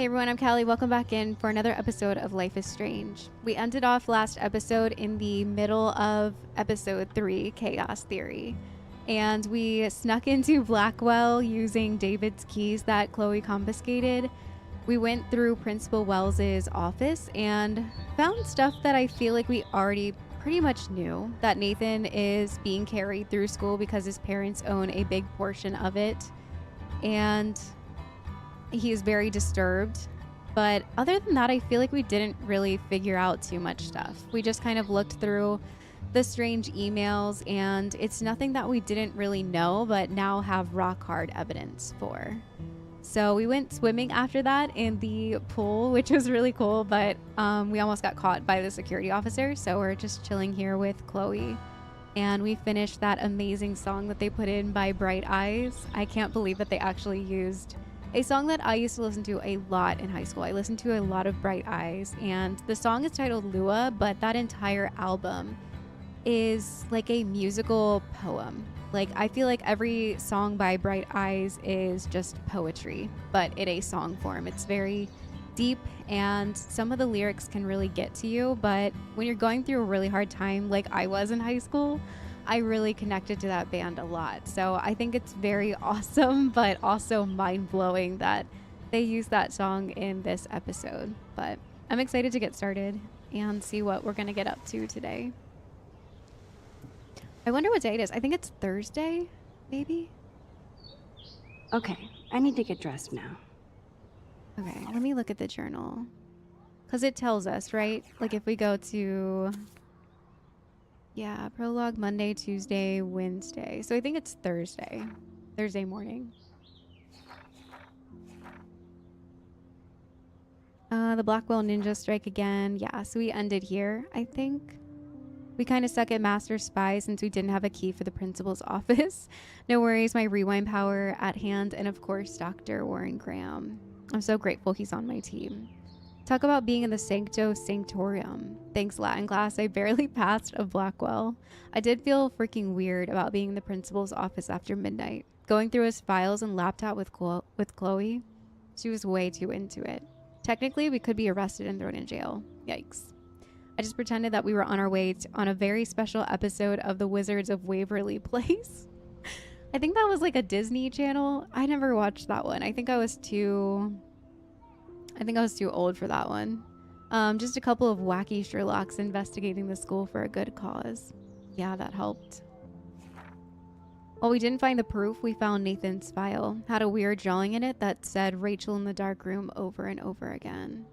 Hey everyone, I'm Callie. Welcome back in for another episode of Life is Strange. We ended off last episode in the middle of episode 3, Chaos Theory. And we snuck into Blackwell using David's keys that Chloe confiscated. We went through Principal Wells's office and found stuff that I feel like we already pretty much knew. That Nathan is being carried through school because his parents own a big portion of it. And he is very disturbed. But other than that, I feel like we didn't really figure out too much stuff. We just kind of looked through the strange emails, and it's nothing that we didn't really know, but now have rock hard evidence for. So we went swimming after that in the pool, which was really cool, but we almost got caught by the security officer. So we're just chilling here with Chloe. And we finished that amazing song that they put in by Bright Eyes. I can't believe that they actually used a song that I used to listen to a lot in high school. I listened to a lot of Bright Eyes, and the song is titled Lua, but that entire album is like a musical poem. Like, I feel like every song by Bright Eyes is just poetry, but in a song form. It's very deep, and some of the lyrics can really get to you, but when you're going through a really hard time like I was in high school, I really connected to that band a lot. So I think it's very awesome, but also mind-blowing that they use that song in this episode. But I'm excited to get started and see what we're going to get up to today. I wonder what day it is. I think it's Thursday, maybe? Okay, I need to get dressed now. Okay, let me look at the journal. Because it tells us, right? Like if we go to... Yeah, prologue Monday, Tuesday, Wednesday. So I think it's Thursday. Thursday morning. The Blackwell Ninja strike again. Yeah, so we ended here, I think. We kind of suck at Master Spy since we didn't have a key for the principal's office. No worries, my rewind power at hand. And of course, Dr. Warren Graham. I'm so grateful he's on my team. Talk about being in the Sancto Sanctorum. Thanks, Latin class. I barely passed of Blackwell. I did feel freaking weird about being in the principal's office after midnight. Going through his files and laptop with Chloe. She was way too into it. Technically, we could be arrested and thrown in jail. Yikes. I just pretended that we were on our way on a very special episode of The Wizards of Waverly Place. I think that was like a Disney Channel. I never watched that one. I think I was too old for that one. Just a couple of wacky Sherlocks investigating the school for a good cause. Yeah, that helped. While we didn't find the proof, we found Nathan's file. Had a weird drawing in it that said Rachel in the dark room over and over again.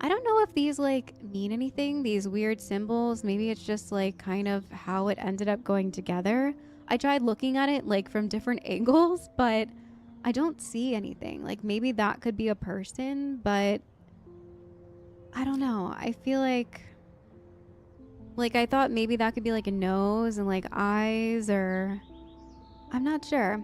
I don't know if these like mean anything, these weird symbols. Maybe it's just like kind of how it ended up going together. I tried looking at it like from different angles, but I don't see anything. Like maybe that could be a person, but I don't know. I feel like I thought maybe that could be like a nose and like eyes, or I'm not sure.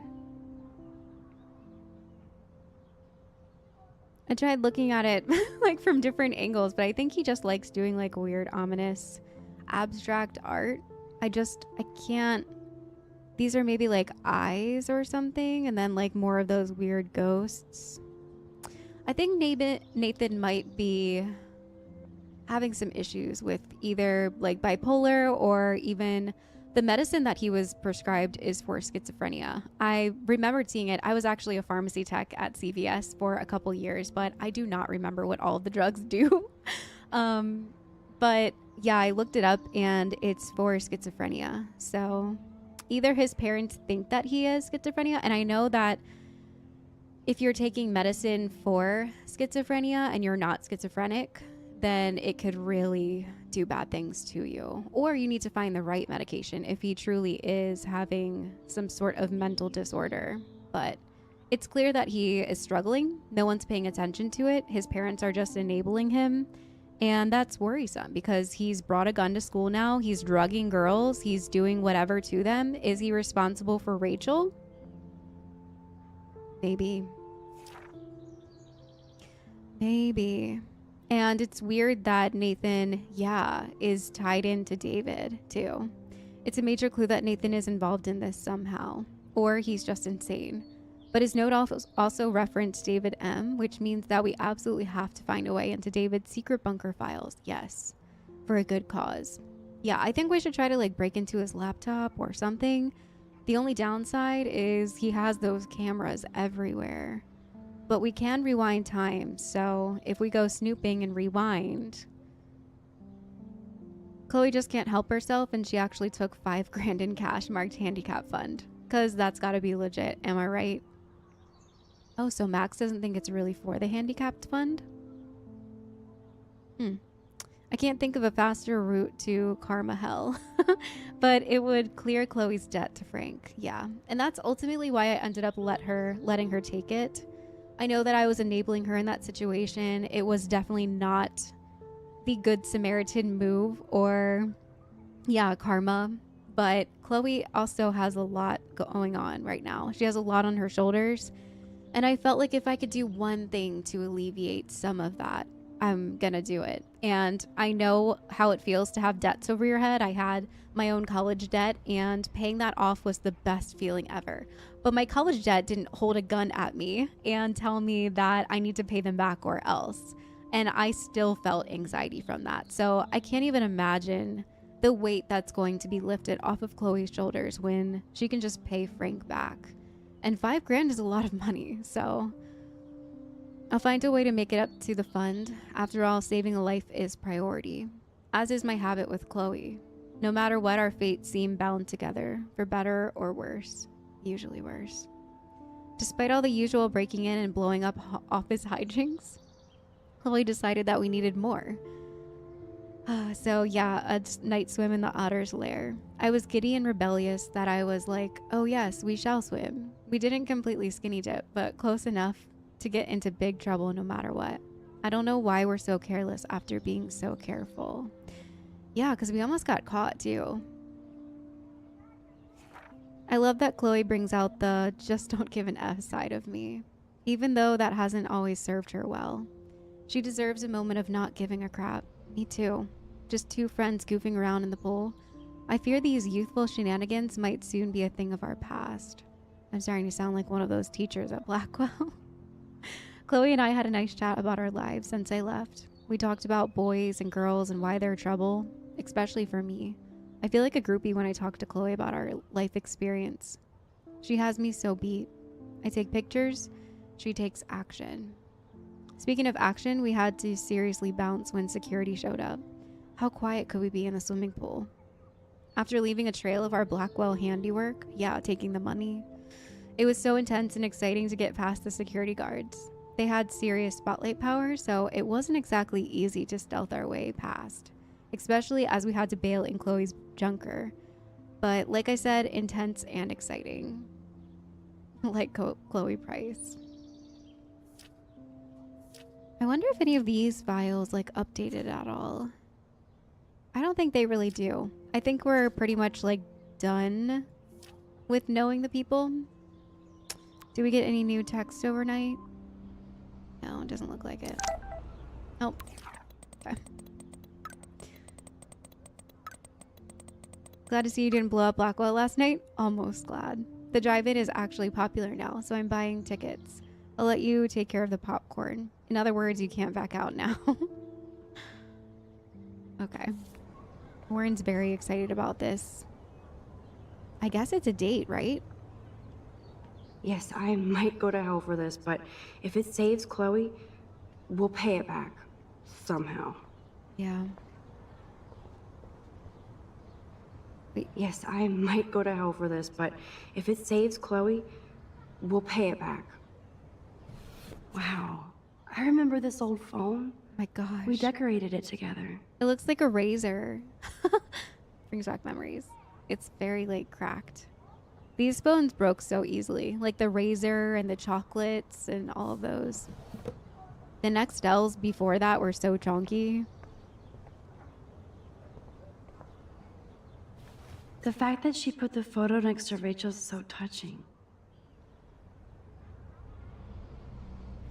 I tried looking at it like from different angles, but I think he just likes doing like weird, ominous, abstract art. I can't. These are maybe like eyes or something, and then like more of those weird ghosts. I think Nathan might be having some issues with either like bipolar, or even the medicine that he was prescribed is for schizophrenia. I remembered seeing it. I was actually a pharmacy tech at CVS for a couple years, but I do not remember what all of the drugs do. But yeah, I looked it up and it's for schizophrenia. So either his parents think that he has schizophrenia, and I know that if you're taking medicine for schizophrenia and you're not schizophrenic, then it could really do bad things to you. Or you need to find the right medication if he truly is having some sort of mental disorder. But it's clear that he is struggling. No one's paying attention to it. His parents are just enabling him. And that's worrisome because he's brought a gun to school now. He's drugging girls. He's doing whatever to them. Is he responsible for Rachel? Maybe. Maybe. And it's weird that Nathan, is tied into David, too. It's a major clue that Nathan is involved in this somehow. Or he's just insane. But his note also referenced David M., which means that we absolutely have to find a way into David's secret bunker files. Yes, for a good cause. Yeah, I think we should try to like break into his laptop or something. The only downside is he has those cameras everywhere. But we can rewind time, so if we go snooping and rewind, Chloe just can't help herself and she actually took $5,000 in cash marked handicap fund. Cause that's gotta be legit, am I right? Oh, so Max doesn't think it's really for the handicapped fund? I can't think of a faster route to Karma Hell, but it would clear Chloe's debt to Frank. Yeah, and that's ultimately why I ended up letting her take it. I know that I was enabling her in that situation. It was definitely not the good Samaritan move or, yeah, karma. But Chloe also has a lot going on right now. She has a lot on her shoulders. And I felt like if I could do one thing to alleviate some of that, I'm gonna do it. And I know how it feels to have debts over your head. I had my own college debt, and paying that off was the best feeling ever. But my college debt didn't hold a gun at me and tell me that I need to pay them back or else. And I still felt anxiety from that. So I can't even imagine the weight that's going to be lifted off of Chloe's shoulders when she can just pay Frank back. And $5,000 is a lot of money, so I'll find a way to make it up to the fund. After all, saving a life is priority, as is my habit with Chloe. No matter what, our fates seem bound together, for better or worse, usually worse. Despite all the usual breaking in and blowing up office hijinks, Chloe decided that we needed more. So yeah, a night swim in the otter's lair. I was giddy and rebellious that I was like, oh yes, we shall swim. We didn't completely skinny dip, but close enough to get into big trouble no matter what. I don't know why we're so careless after being so careful. Yeah, because we almost got caught too. I love that Chloe brings out the just don't give an F side of me, even though that hasn't always served her well. She deserves a moment of not giving a crap. Me too. Just two friends goofing around in the pool. I fear these youthful shenanigans might soon be a thing of our past. I'm starting to sound like one of those teachers at Blackwell. Chloe and I had a nice chat about our lives since I left. We talked about boys and girls and why they're trouble, especially for me. I feel like a groupie when I talk to Chloe about our life experience. She has me so beat. I take pictures, she takes action. Speaking of action, we had to seriously bounce when security showed up. How quiet could we be in the swimming pool? After leaving a trail of our Blackwell handiwork, yeah, taking the money, it was so intense and exciting to get past the security guards. They had serious spotlight power, so it wasn't exactly easy to stealth our way past, especially as we had to bail in Chloe's junker. But like I said, intense and exciting. Like Chloe Price. I wonder if any of these files like updated at all. I don't think they really do. I think we're pretty much like done with knowing the people. Do we get any new text overnight? No, it doesn't look like it. Nope. Okay. Glad to see you didn't blow up Blackwell last night. Almost glad. The drive-in is actually popular now, so I'm buying tickets. I'll let you take care of the popcorn. In other words, you can't back out now. Okay. Warren's very excited about this. I guess it's a date, right? Yes, I might go to hell for this, but if it saves Chloe, we'll pay it back. Somehow. Yeah. Wait. Yes, I might go to hell for this, but if it saves Chloe, we'll pay it back. Wow. I remember this old phone. My gosh. We decorated it together. It looks like a razor. Brings back memories. It's very like cracked. These phones broke so easily, like the razor and the chocolates and all of those. The Nextels before that were so chunky. The fact that she put the photo next to Rachel's is so touching.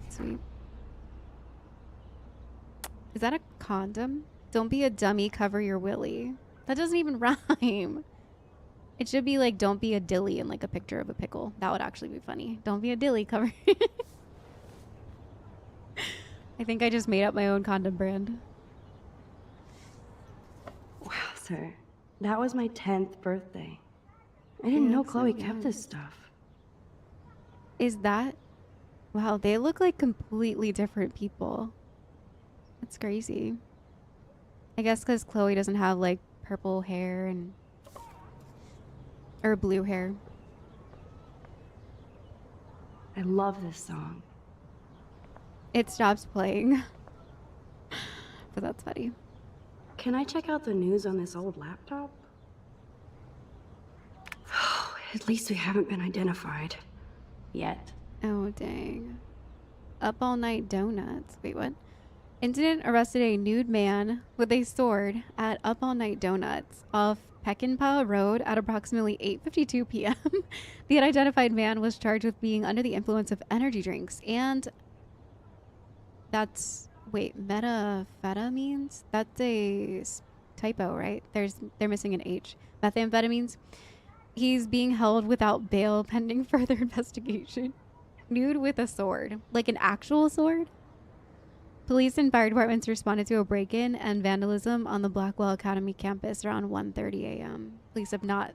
Sweet. Is that a condom? Don't be a dummy, cover your willy. That doesn't even rhyme. It should be like, don't be a dilly and like a picture of a pickle. That would actually be funny. Don't be a dilly cover. I think I just made up my own condom brand. Wow, sir. That was my 10th birthday. I didn't know That's so Chloe kept young. this stuff. Is that? Wow, they look like completely different people. That's crazy. I guess because Chloe doesn't have like purple hair and or blue hair. I love this song. It stops playing. But that's funny. Can I check out the news on this old laptop? At least we haven't been identified. Yet. Oh, dang. Up All Night Donuts. Wait, what? Incident arrested a nude man with a sword at Up All Night Donuts off Peckinpah Road at approximately 8:52 p.m. The unidentified man was charged with being under the influence of energy drinks and that's methamphetamines? That's a typo, right? They're missing an H. Methamphetamines. He's being held without bail pending further investigation. Nude with a sword, like an actual sword. Police and fire departments responded to a break-in and vandalism on the Blackwell Academy campus around 1:30 a.m. Police have not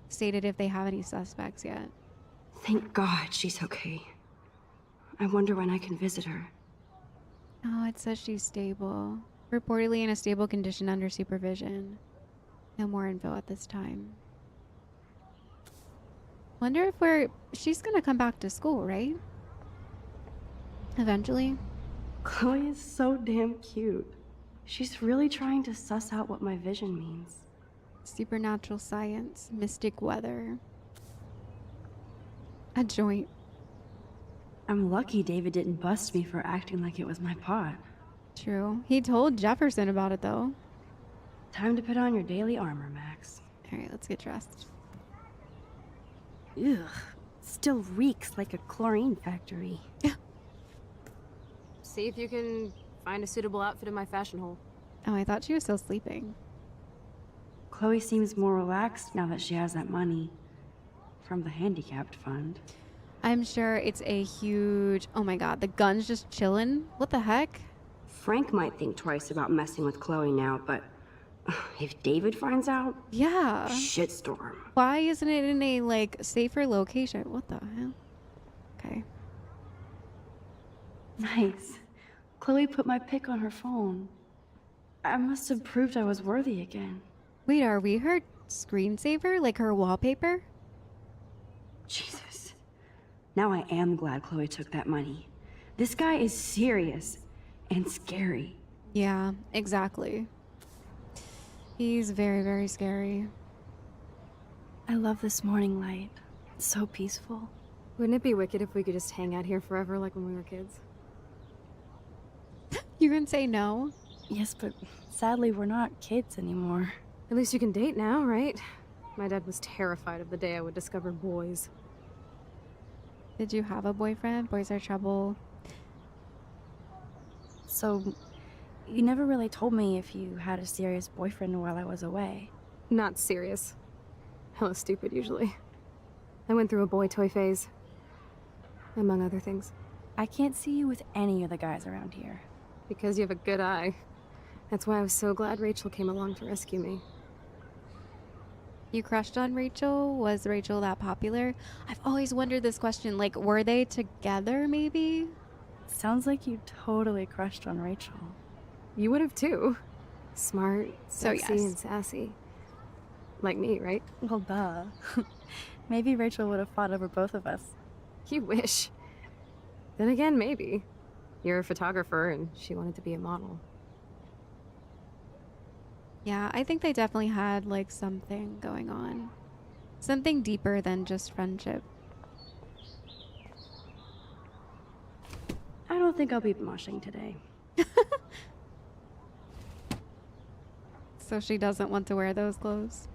stated if they have any suspects yet. Thank God she's okay. I wonder when I can visit her. Oh, it says she's stable. Reportedly in a stable condition under supervision. No more info at this time. Wonder if she's gonna come back to school, right? Eventually. Chloe is so damn cute. She's really trying to suss out what my vision means. Supernatural science, mystic weather. A joint. I'm lucky David didn't bust me for acting like it was my pot. True. He told Jefferson about it, though. Time to put on your daily armor, Max. All right, let's get dressed. Ugh. Still reeks like a chlorine factory. See if you can find a suitable outfit in my fashion hole. Oh, I thought she was still sleeping. Chloe seems more relaxed now that she has that money from the handicapped fund. I'm sure it's a huge... Oh my god, the gun's just chilling? What the heck? Frank might think twice about messing with Chloe now, but if David finds out, Yeah. shitstorm. Why isn't it in a, like, safer location? What the hell? Okay. Nice. Chloe put my pic on her phone. I must have proved I was worthy again. Wait, are we her screensaver? Like her wallpaper? Jesus. Now I am glad Chloe took that money. This guy is serious and scary. Yeah, exactly. He's very, very scary. I love this morning light. It's so peaceful. Wouldn't it be wicked if we could just hang out here forever like when we were kids? You can say no? Yes, but sadly we're not kids anymore. At least you can date now, right? My dad was terrified of the day I would discover boys. Did you have a boyfriend? Boys are trouble. So, you never really told me if you had a serious boyfriend while I was away. Not serious. Hella stupid, usually. I went through a boy toy phase. Among other things. I can't see you with any of the guys around here. Because you have a good eye. That's why I was so glad Rachel came along to rescue me. You crushed on Rachel? Was Rachel that popular? I've always wondered this question. Like, were they together, maybe? Sounds like you totally crushed on Rachel. You would have too. Smart, So, sexy, yes. and sassy. Like me, right? Well, duh. Maybe Rachel would have fought over both of us. You wish. Then again, maybe. You're a photographer and she wanted to be a model. Yeah, I think they definitely had, like, something going on. Something deeper than just friendship. I don't think I'll be moshing today. So she doesn't want to wear those clothes.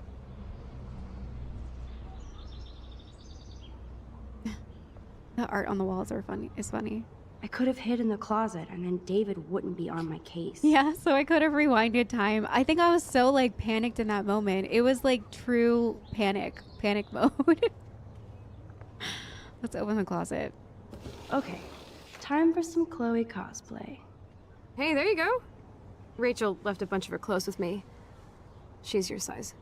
The art on the walls is funny. I could have hid in the closet, and then David wouldn't be on my case. Yeah, so I could have rewinded time. I think I was so like panicked in that moment. It was like true panic mode. Let's open the closet. Okay, time for some Chloe cosplay. Hey, there you go. Rachel left a bunch of her clothes with me. She's your size.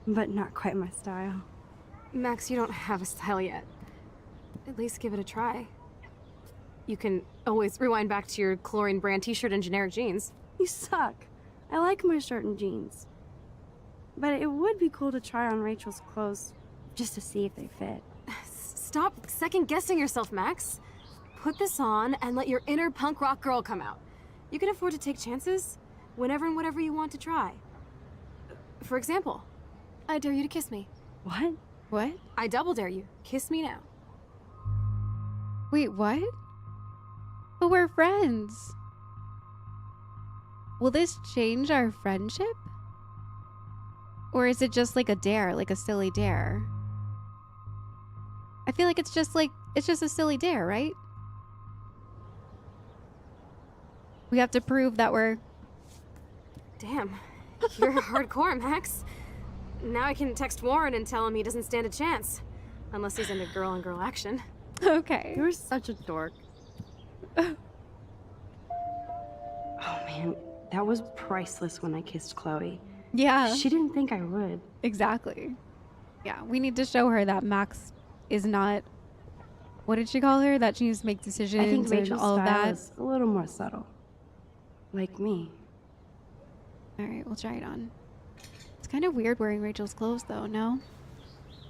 But not quite my style. Max, you don't have a style yet. At least give it a try. You can always rewind back to your chlorine brand t-shirt and generic jeans. You suck. I like my shirt and jeans. But it would be cool to try on Rachel's clothes just to see if they fit. Stop second-guessing yourself, Max. Put this on and let your inner punk rock girl come out. You can afford to take chances whenever and whatever you want to try. For example, I dare you to kiss me. What? What? I double dare you. Kiss me now. Wait, what? But we're friends. Will this change our friendship? Or is it just like a dare, like a silly dare? I feel like it's just a silly dare, right? We have to prove that we're... Damn, you're hardcore, Max. Now I can text Warren and tell him he doesn't stand a chance. Unless he's into girl-on-girl action. Okay. You're such a dork. Oh man, that was priceless when I kissed Chloe. Yeah, She didn't think I would. exactly. Yeah, we need to show her that Max is not... What did she call her? That she needs to make decisions I think and Rachel's all of style that. is a little more subtle. Like me. All right, we'll try it on. It's kind of weird wearing Rachel's clothes, though, no?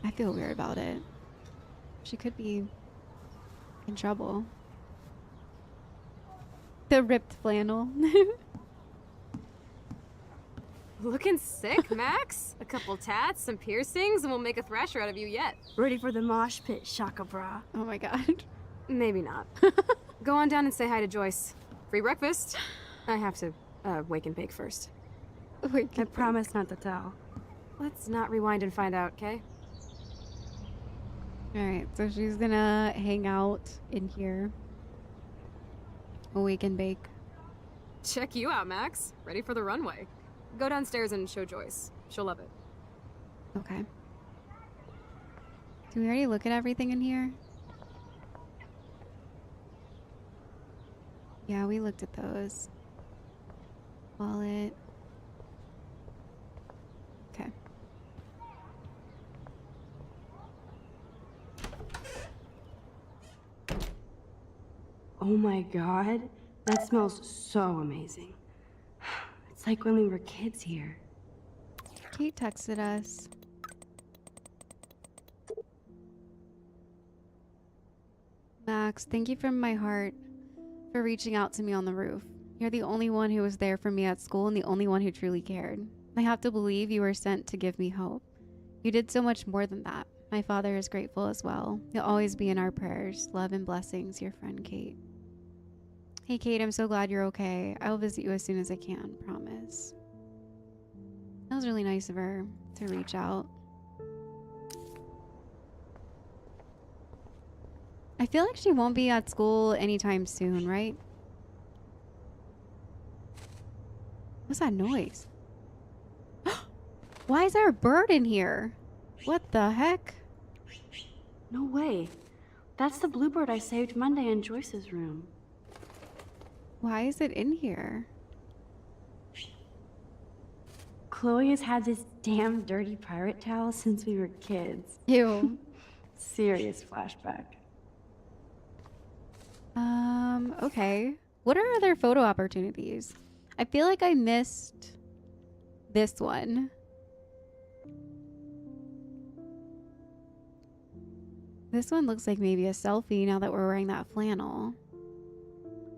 I feel weird about it. She could be in trouble. The ripped flannel. Looking sick, Max. A couple tats, some piercings, and we'll make a thrasher out of you yet. Ready for the mosh pit, Shaka Bra. Oh my god. Maybe not. Go on down and say hi to Joyce. Free breakfast. I have to wake and bake first. Wait, I promise not to tell. Let's not rewind and find out, okay? Alright, so she's gonna hang out in here. Awake and bake. Check you out, Max. Ready for the runway. Go downstairs and show Joyce. She'll love it. Okay. Did we already look at everything in here? Yeah, we looked at those. Wallet. Okay. Oh my god, that smells so amazing. It's like when we were kids here. Kate texted us. Max, thank you from my heart for reaching out to me on the roof. You're the only one who was there for me at school and the only one who truly cared. I have to believe you were sent to give me hope. You did so much more than that. My father is grateful as well. You'll always be in our prayers. Love and blessings, your friend Kate. Hey Kate, I'm so glad you're okay. I'll visit you as soon as I can, promise. That was really nice of her to reach out. I feel like she won't be at school anytime soon, right? What's that noise? Why is there a bird in here? What the heck? No way. That's the bluebird I saved Monday in Joyce's room. Why is it in here? Chloe has had this damn dirty pirate towel since we were kids. Ew. Serious flashback. Okay. What are other photo opportunities? I feel like I missed this one. This one looks like maybe a selfie now that we're wearing that flannel.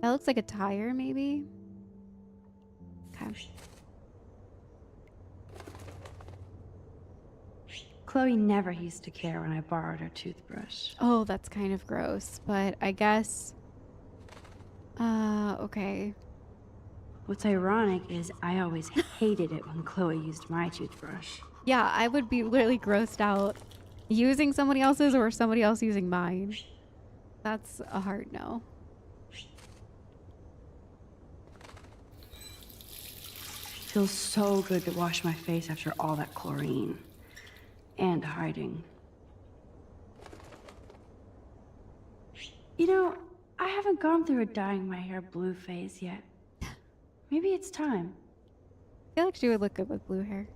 That looks like a tire, maybe? Okay. Chloe never used to care when I borrowed her toothbrush. Oh, that's kind of gross, but I guess... okay. What's ironic is I always hated it when Chloe used my toothbrush. Yeah, I would be literally grossed out using somebody else's or somebody else using mine. That's a hard no. Feels so good to wash my face after all that chlorine. And hiding. You know, I haven't gone through a dyeing my hair blue phase yet. Maybe it's time. I feel like she would look good with blue hair.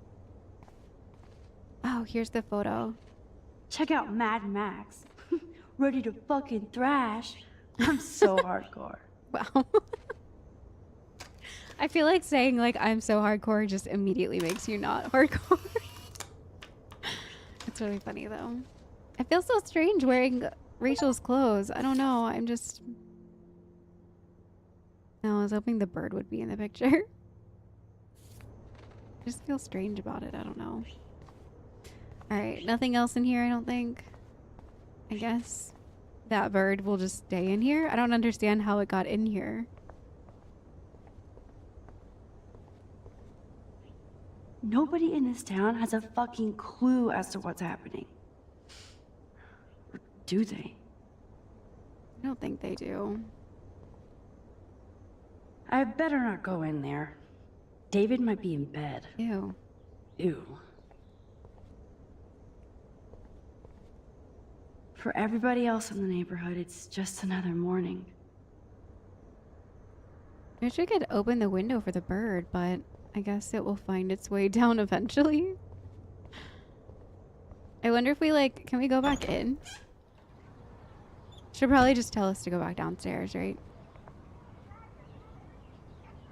Oh, here's the photo. Check out Mad Max. Ready to fucking thrash. I'm so hardcore. Wow. I feel like saying like I'm so hardcore just immediately makes you not hardcore. It's really funny though. I feel so strange wearing Rachel's clothes. I don't know. I'm just... No, I was hoping the bird would be in the picture. I just feel strange about it. I don't know. Alright, nothing else in here, I don't think. I guess that bird will just stay in here. I don't understand how it got in here. Nobody in this town has a fucking clue as to what's happening. Or do they? I don't think they do. I better not go in there. David might be in bed. Ew. Ew. For everybody else in the neighborhood, it's just another morning. I wish I could open the window for the bird, but I guess it will find its way down eventually. I wonder if we like, can we go back in? She'll probably just tell us to go back downstairs, right?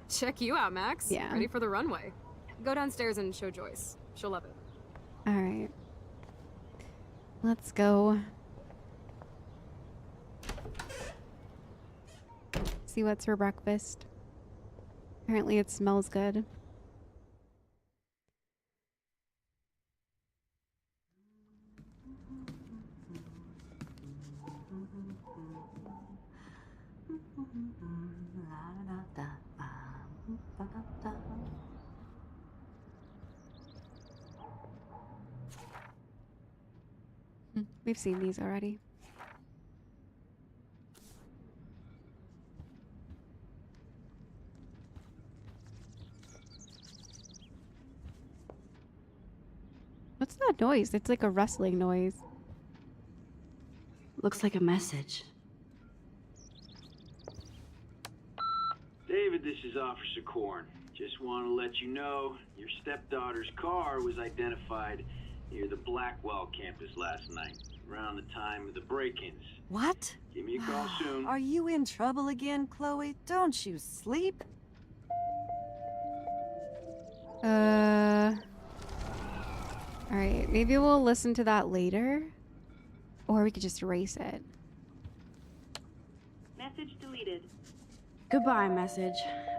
Check you out, Max. Yeah. Ready for the runway. Go downstairs and show Joyce. She'll love it. All right. Let's go. See what's for breakfast. Apparently it smells good. We've seen these already. What's that noise? It's like a rustling noise. Looks like a message. David, this is Officer Korn. Just want to let you know your stepdaughter's car was identified near the Blackwell campus last night, around the time of the break-ins. What? Give me a call soon. Are you in trouble again, Chloe? Don't you sleep? Alright, maybe we'll listen to that later. Or we could just erase it. Message deleted. Goodbye, message.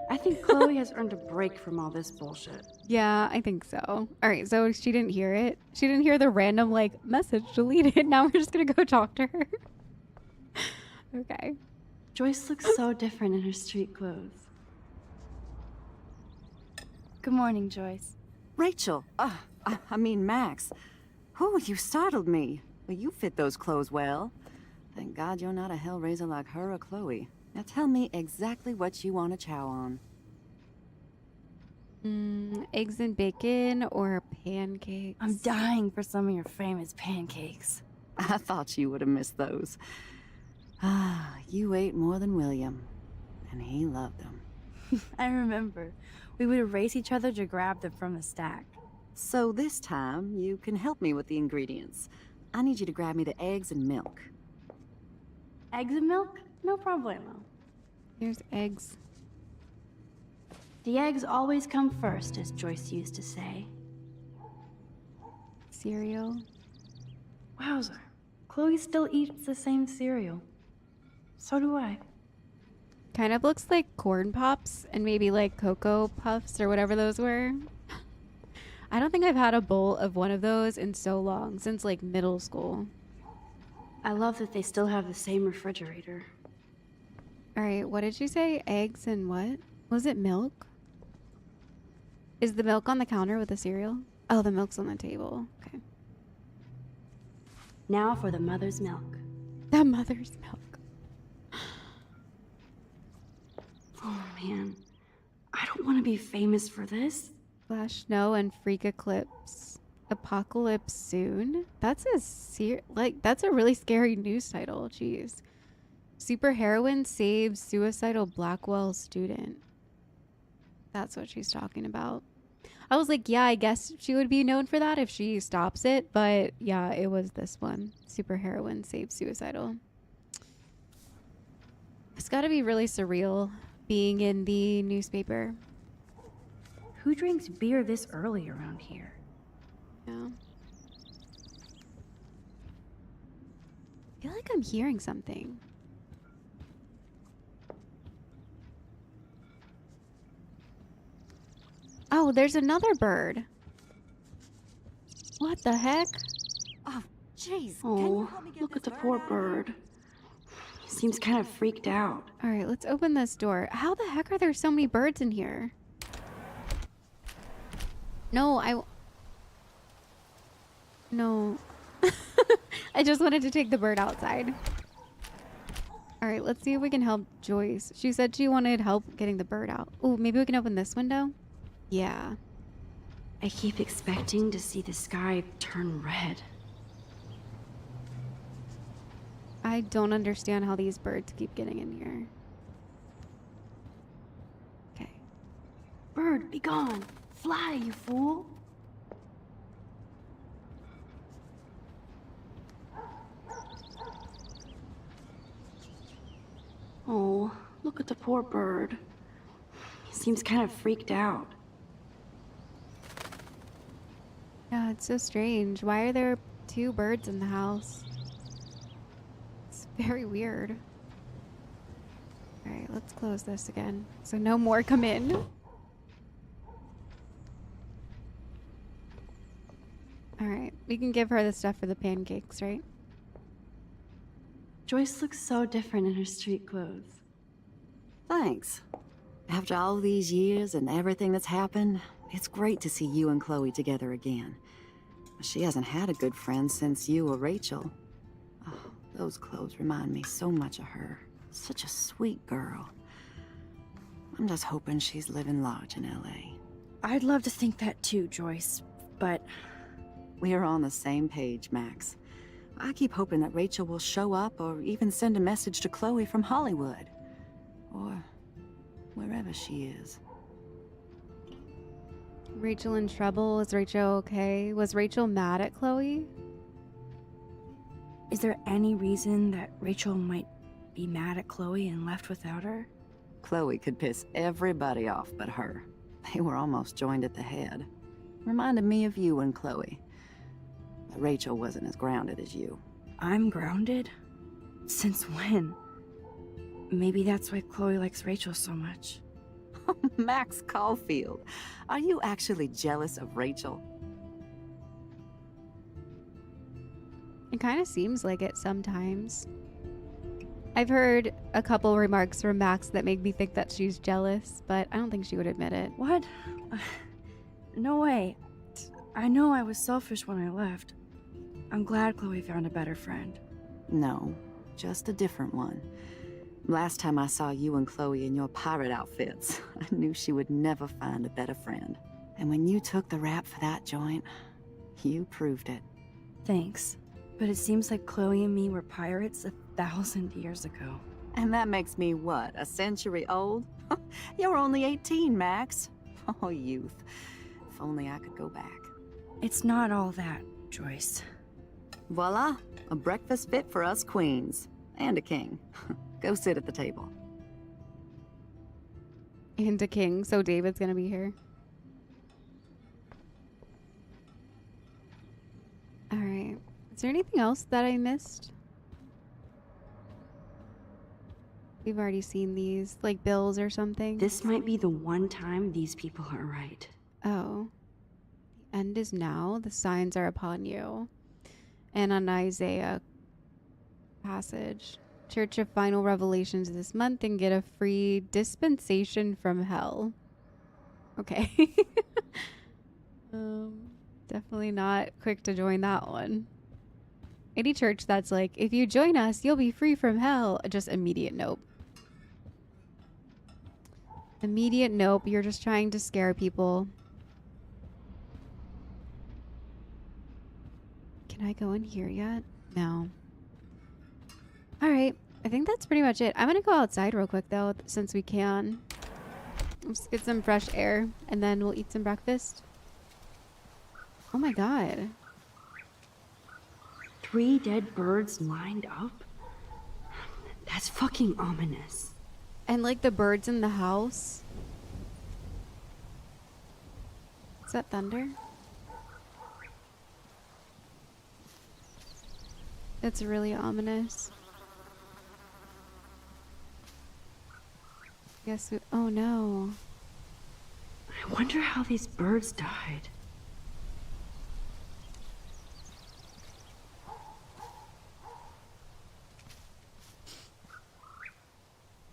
I think Chloe has earned a break from all this bullshit. Yeah, I think so. Alright, so she didn't hear it. She didn't hear the random, like, message deleted. Now we're just gonna go talk to her. Okay. Joyce looks so different in her street clothes. Good morning, Joyce. Rachel. I mean, Max. Oh, you startled me. Well, you fit those clothes well. Thank God you're not a hellraiser like her or Chloe. Now tell me exactly what you want to chow on. Eggs and bacon or pancakes? I'm dying for some of your famous pancakes. I thought you would have missed those. Ah, you ate more than William, and he loved them. I remember. We would race each other to grab them from the stack. So this time, you can help me with the ingredients. I need you to grab me the eggs and milk. Eggs and milk? No problemo. Here's eggs. The eggs always come first, as Joyce used to say. Cereal. Wowzer. Chloe still eats the same cereal. So do I. Kind of looks like corn pops and maybe like Cocoa Puffs or whatever those were. I don't think I've had a bowl of one of those in so long, since like middle school. I love that they still have the same refrigerator. All right, what did you say? Eggs and what? Was it milk? Is the milk on the counter with the cereal? Oh, the milk's on the table. Okay. Now for the mother's milk. The mother's milk. Oh man, I I don't want to be famous for this. Flash snow and freak eclipse. Apocalypse soon. That's that's a really scary news title. Jeez. Super heroine saves suicidal Blackwell student. That's what she's talking about. I was like, yeah, I guess she would be known for that if she stops it, but yeah, it was this one. Super heroine saves suicidal. It's got to be really surreal being in the newspaper. Who drinks beer this early around here? Yeah. I feel like I'm hearing something. Oh, there's another bird. What the heck? Oh, jeez. Oh, look at the poor bird. He seems kind of freaked out. All right, let's open this door. How the heck are there so many birds in here? No, No. I just wanted to take the bird outside. All right, let's see if we can help Joyce. She said she wanted help getting the bird out. Oh, maybe we can open this window? Yeah. I keep expecting to see the sky turn red. I don't understand how these birds keep getting in here. Okay. Bird, be gone. Fly, you fool. Oh, look at the poor bird. He seems kind of freaked out. Yeah, it's so strange. Why are there 2 birds in the house? It's very weird. All right, let's close this again so no more come in. All right, we can give her the stuff for the pancakes, right? Joyce looks so different in her street clothes. Thanks. After all these years and everything that's happened, it's great to see you and Chloe together again. She hasn't had a good friend since you or Rachel. Oh, those clothes remind me so much of her. Such a sweet girl. I'm just hoping she's living large in LA. I'd love to think that too, Joyce, but We are on the same page, Max. I keep hoping that Rachel will show up or even send a message to Chloe from Hollywood. Or wherever she is. Rachel in trouble? Is Rachel okay? Was Rachel mad at Chloe? is there any reason that Rachel might be mad at Chloe and left without her? Chloe could piss everybody off but her. They were almost joined at the head. Reminded me of you and Chloe. But Rachel wasn't as grounded as you. I'm grounded? Since when? Maybe that's why Chloe likes Rachel so much. Max Caulfield, are you actually jealous of Rachel? It kind of seems like it sometimes. I've heard a couple remarks from Max that make me think that she's jealous, but I don't think she would admit it. What? No way. I know I was selfish when I left. I'm glad Chloe found a better friend. No, just a different one. Last time I saw you and Chloe in your pirate outfits, I knew she would never find a better friend. And when you took the rap for that joint, you proved it. Thanks. But it seems like Chloe and me were pirates 1,000 years ago. And that makes me what, a century old? You're only 18, Max. Oh, youth. If only I could go back. It's not all that, Joyce. Voila, a breakfast fit for us queens. And a king. Go sit at the table. And a king, so David's gonna be here. Alright. Is there anything else that I missed? We've already seen these, like bills or something. This might be the one time these people are right. Oh. The end is now, the signs are upon you. And an Isaiah passage. Church of Final Revelations this month and get a free dispensation from hell. Okay. Definitely not quick to join that one. Any church that's like, if you join us, you'll be free from hell. Just immediate nope. Immediate nope. You're just trying to scare people. Can I go in here yet? No. Alright. I think that's pretty much it. I'm gonna go outside real quick though, since we can. Let's get some fresh air and then we'll eat some breakfast. Oh my god. 3 dead birds lined up? That's fucking ominous. And like the birds in the house. Is that thunder? It's really ominous. Yes. Oh no. I wonder how these birds died.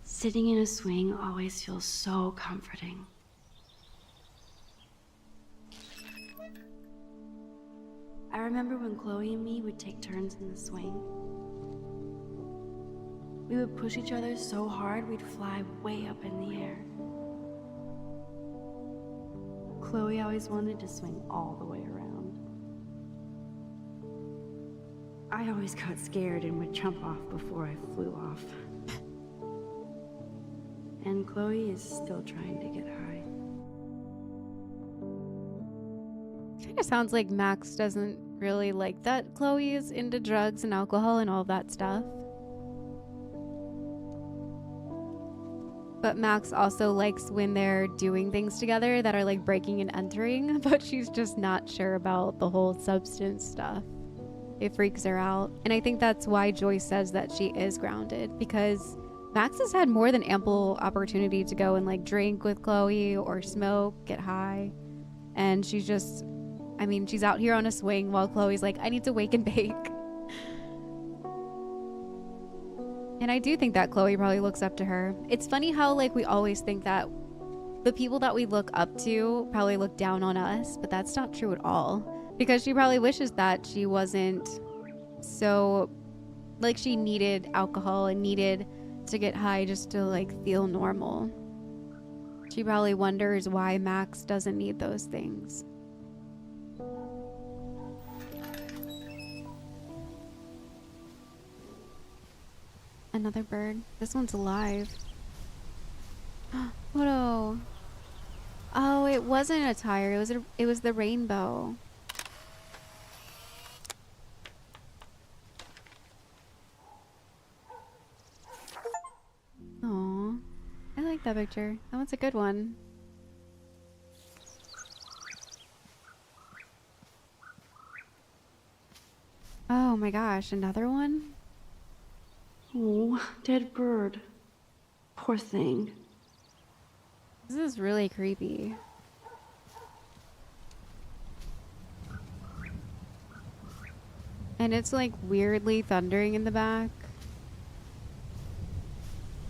Sitting in a swing always feels so comforting. I remember when Chloe and me would take turns in the swing. We would push each other so hard we'd fly way up in the air. Chloe always wanted to swing all the way around. I always got scared and would jump off before I flew off. And Chloe is still trying to get high. Kind of sounds like Max doesn't really like that Chloe is into drugs and alcohol and all that stuff. But Max also likes when they're doing things together that are like breaking and entering, but she's just not sure about the whole substance stuff. It freaks her out. And I think that's why Joyce says that she is grounded, because Max has had more than ample opportunity to go and like drink with Chloe or smoke, get high. And she's just, I mean, she's out here on a swing while Chloe's like, I need to wake and bake. And I do think that Chloe probably looks up to her. It's funny how like we always think that the people that we look up to probably look down on us, but that's not true at all. Because she probably wishes that she wasn't so, like she needed alcohol and needed to get high just to like feel normal. She probably wonders why Max doesn't need those things. Another bird. This one's alive. Photo. Oh, it wasn't a tire. It was the rainbow. Aw. I like that picture. That one's a good one. Oh my gosh, another one? Oh, dead bird. Poor thing. This is really creepy. And it's like weirdly thundering in the back.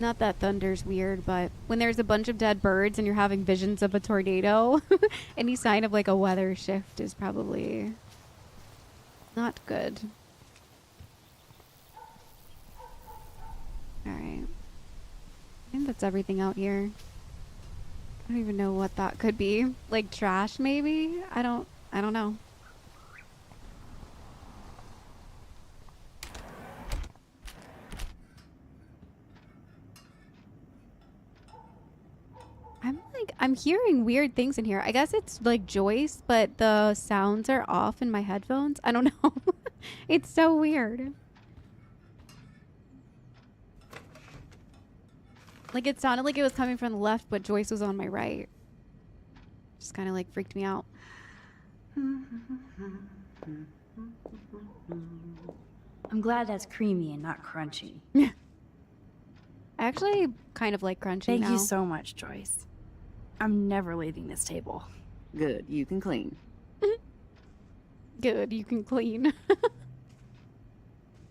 Not that thunder's weird, but when there's a bunch of dead birds and you're having visions of a tornado, any sign of like a weather shift is probably not good. Alright. I think that's everything out here. I don't even know what that could be. Like trash maybe? I don't know. I'm hearing weird things in here. I guess it's like Joyce, but the sounds are off in my headphones. I don't know. It's so weird. Like it sounded like it was coming from the left, but Joyce was on my right. Just kind of like freaked me out. I'm glad that's creamy and not crunchy. I actually kind of like crunchy Thank now. you so much, Joyce. I'm never leaving this table. Good, you can clean. Good, you can clean.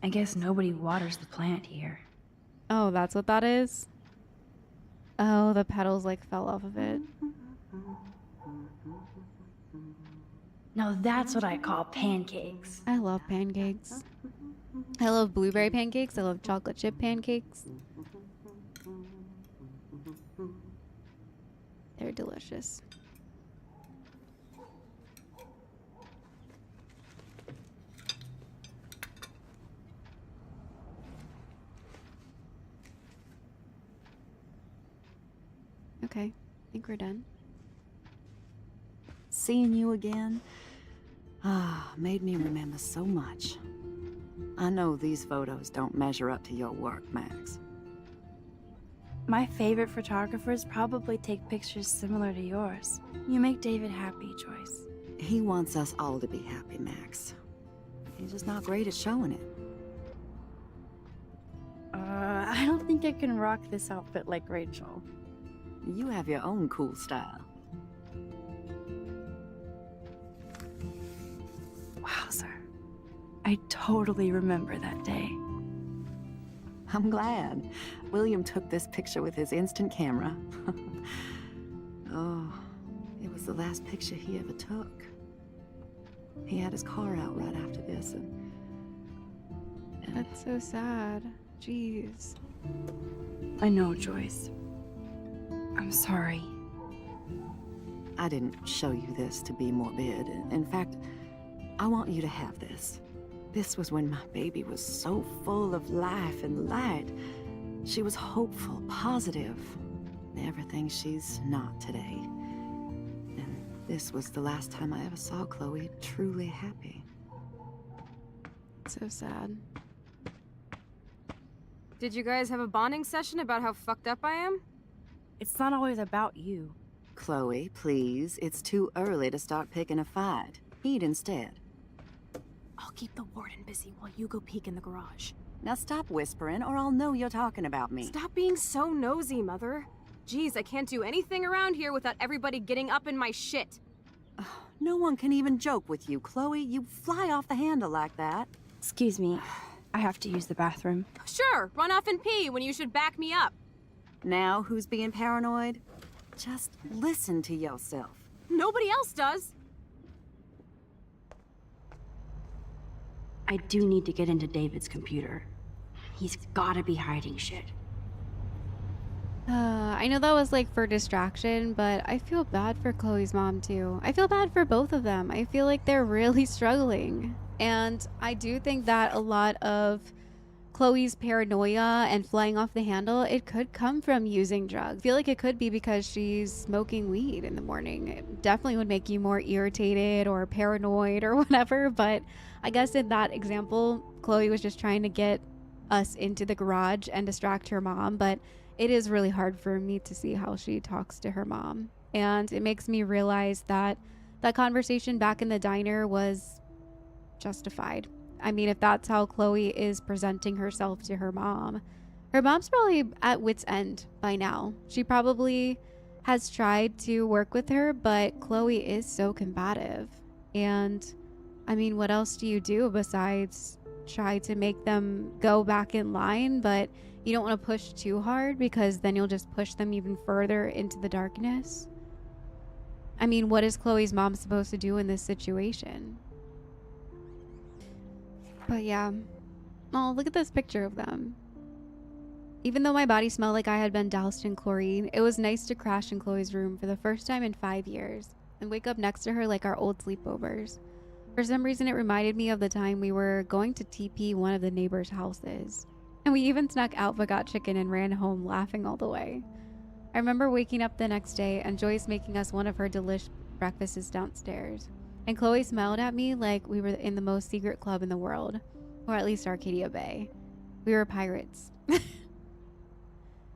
I guess nobody waters the plant here. Oh, that's what that is? Oh, the petals like fell off of it. Now that's what I call pancakes. I love pancakes. I love blueberry pancakes. I love chocolate chip pancakes. They're delicious. Okay, I think we're done. Seeing you again, made me remember so much. I know these photos don't measure up to your work, Max. My favorite photographers probably take pictures similar to yours. You make David happy, Joyce. He wants us all to be happy, Max. He's just not great at showing it. I don't think I can rock this outfit like Rachel. You have your own cool style. Wowzer. I totally remember that day. I'm glad. William took this picture with his instant camera. Oh, it was the last picture he ever took. He had his car out right after this, and That's so sad. Jeez. I know, Joyce. I'm sorry. I didn't show you this to be morbid. In fact, I want you to have this. This was when my baby was so full of life and light. She was hopeful, positive, everything she's not today. And this was the last time I ever saw Chloe truly happy. So sad. Did you guys have a bonding session about how fucked up I am? It's not always about you. Chloe, please, it's too early to start picking a fight. Eat instead. I'll keep the warden busy while you go peek in the garage. Now stop whispering, or I'll know you're talking about me. Stop being so nosy, Mother. Geez, I can't do anything around here without everybody getting up in my shit. No one can even joke with you, Chloe. You fly off the handle like that. Excuse me. I have to use the bathroom. Sure, run off and pee when you should back me up. Now who's being paranoid? Just listen to yourself. Nobody else does. I do need to get into David's computer. He's gotta be hiding shit. I know that was like for distraction, but I feel bad for Chloe's mom too. I feel bad for both of them. I feel like they're really struggling. And I do think that a lot of Chloe's paranoia and flying off the handle, it could come from using drugs. I feel like it could be because she's smoking weed in the morning. It definitely would make you more irritated or paranoid or whatever. But I guess in that example, Chloe was just trying to get us into the garage and distract her mom. But it is really hard for me to see how she talks to her mom. And it makes me realize that that conversation back in the diner was justified. I mean, if that's how Chloe is presenting herself to her mom's probably at wit's end by now. She probably has tried to work with her, but Chloe is so combative. And I mean, what else do you do besides try to make them go back in line? But you don't want to push too hard because then you'll just push them even further into the darkness. I mean, what is Chloe's mom supposed to do in this situation? But yeah. Oh, look at this picture of them. Even though my body smelled like I had been doused in chlorine, it was nice to crash in Chloe's room for the first time in 5 years and wake up next to her like our old sleepovers. For some reason, it reminded me of the time we were going to TP one of the neighbors' houses. And we even snuck out but got chicken and ran home laughing all the way. I remember waking up the next day and Joyce making us one of her delish breakfasts downstairs. And Chloe smiled at me like we were in the most secret club in the world. Or at least Arcadia Bay. We were pirates.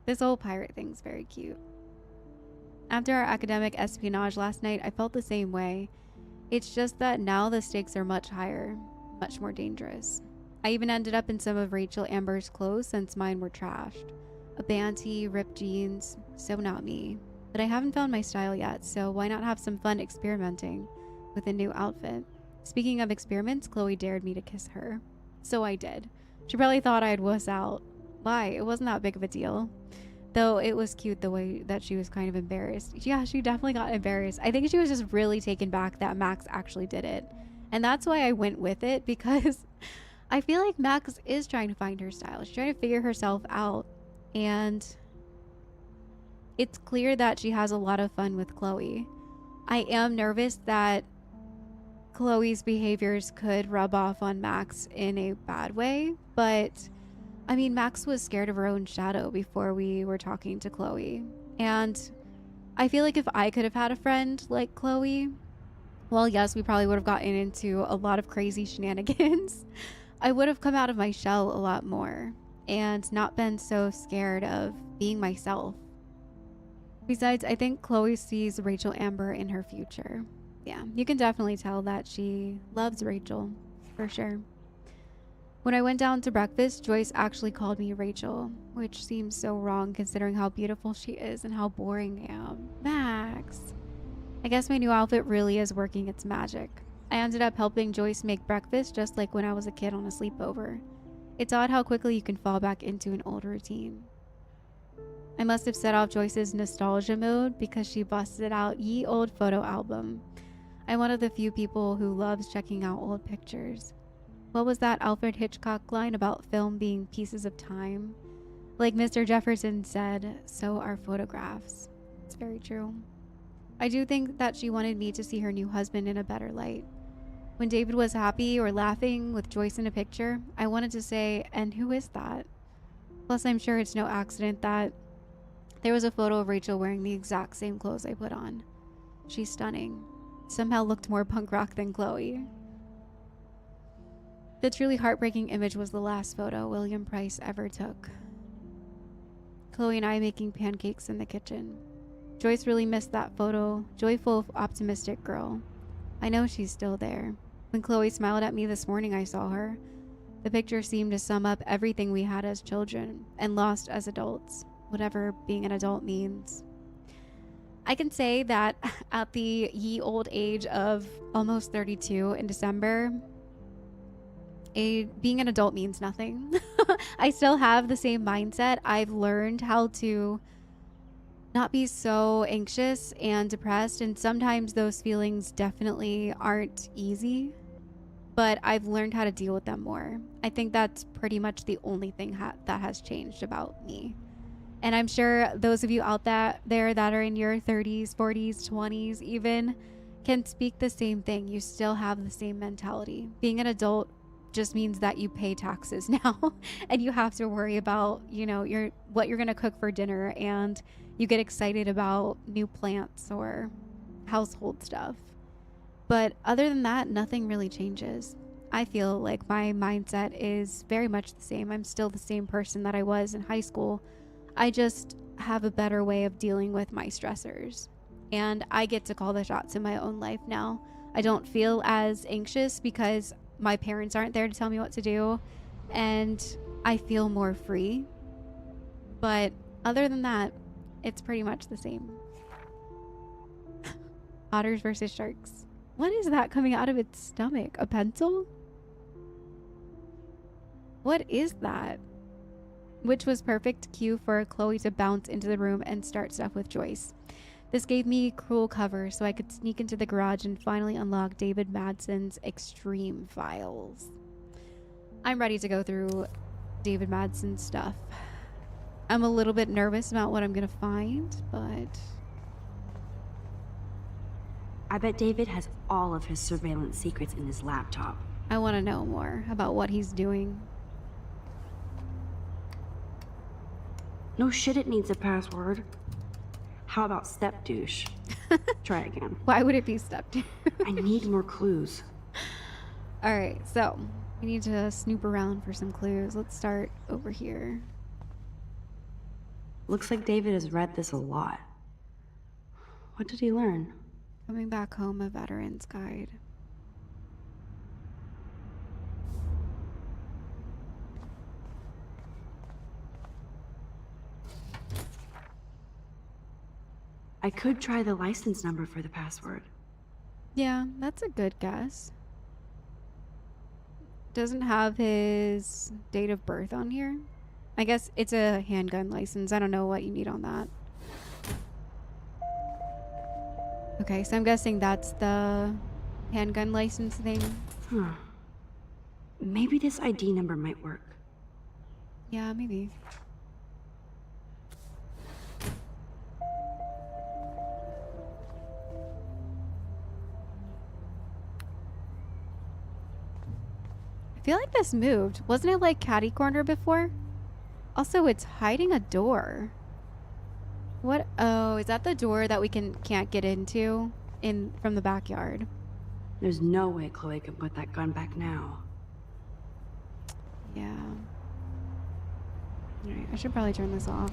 This whole pirate thing's very cute. After our academic espionage last night, I felt the same way. It's just that now the stakes are much higher, much more dangerous. I even ended up in some of Rachel Amber's clothes since mine were trashed. A band tee, ripped jeans, so not me. But I haven't found my style yet, so why not have some fun experimenting with a new outfit? Speaking of experiments, Chloe dared me to kiss her. So I did. She probably thought I'd wuss out. Why? It wasn't that big of a deal. Though it was cute the way that she was kind of embarrassed. Yeah, she definitely got embarrassed. I think she was just really taken back that Max actually did it. And that's why I went with it, because I feel like Max is trying to find her style. She's trying to figure herself out. And It's clear that she has a lot of fun with Chloe. I am nervous that Chloe's behaviors could rub off on Max in a bad way, but I mean, Max was scared of her own shadow before we were talking to Chloe. And I feel like if I could have had a friend like Chloe, well, yes, we probably would have gotten into a lot of crazy shenanigans. I would have come out of my shell a lot more and not been so scared of being myself. Besides, I think Chloe sees Rachel Amber in her future. Yeah, you can definitely tell that she loves Rachel, for sure. When I went down to breakfast, Joyce actually called me Rachel, which seems so wrong considering how beautiful she is and how boring I am. Max. I guess my new outfit really is working its magic. I ended up helping Joyce make breakfast just like when I was a kid on a sleepover. It's odd how quickly you can fall back into an old routine. I must have set off Joyce's nostalgia mode because she busted out ye old photo album. I'm one of the few people who loves checking out old pictures. What was that Alfred Hitchcock line about film being pieces of time? Like Mr. Jefferson said, so are photographs. It's very true. I do think that she wanted me to see her new husband in a better light. When David was happy or laughing with Joyce in a picture, I wanted to say, and who is that? Plus, I'm sure it's no accident that there was a photo of Rachel wearing the exact same clothes I put on. She's stunning. Somehow looked more punk rock than Chloe. The truly heartbreaking image was the last photo William Price ever took. Chloe and I making pancakes in the kitchen. Joyce really missed that photo. Joyful, optimistic girl. I know she's still there. When Chloe smiled at me this morning, I saw her. The picture seemed to sum up everything we had as children and lost as adults, whatever being an adult means. I can say that at the ye old age of almost 32 in December, being an adult means nothing. I still have the same mindset. I've learned how to not be so anxious and depressed, and sometimes those feelings definitely aren't easy, but I've learned how to deal with them more. I think that's pretty much the only thing that has changed about me. And I'm sure those of you out there that are in your 30s, 40s, 20s even can speak the same thing. You still have the same mentality. Being an adult just means that you pay taxes now and you have to worry about, what you're going to cook for dinner, and you get excited about new plants or household stuff. But other than that, nothing really changes. I feel like my mindset is very much the same. I'm still the same person that I was in high school. I just have a better way of dealing with my stressors, and I get to call the shots in my own life now. I don't feel as anxious because my parents aren't there to tell me what to do, and I feel more free. But other than that, it's pretty much the same. Otters versus sharks. What is that coming out of its stomach? A pencil? What is that? Which was perfect cue for Chloe to bounce into the room and start stuff with Joyce. This gave me cruel cover so I could sneak into the garage and finally unlock David Madsen's extreme files. I'm ready to go through David Madsen's stuff. I'm a little bit nervous about what I'm gonna find, but I bet David has all of his surveillance secrets in his laptop. I want to know more about what he's doing. No shit, it needs a password. How about step douche? Try again. Why would it be stepped? I need more clues. All right, so we need to snoop around for some clues. Let's start over here. Looks like David has read this a lot. What did he learn? Coming back home, a veteran's guide. I could try the license number for the password. Yeah, that's a good guess. Doesn't have his date of birth on here. I guess it's a handgun license. I don't know what you need on that. Okay, so I'm guessing that's the handgun license thing. Huh. Maybe this ID number might work. Yeah, maybe. feel like this moved. Wasn't it like catty corner before? Also, it's hiding a door. What? Oh, is that the door that we can't get into from the backyard? There's no way Chloe can put that gun back now. Yeah. Alright, I should probably turn this off.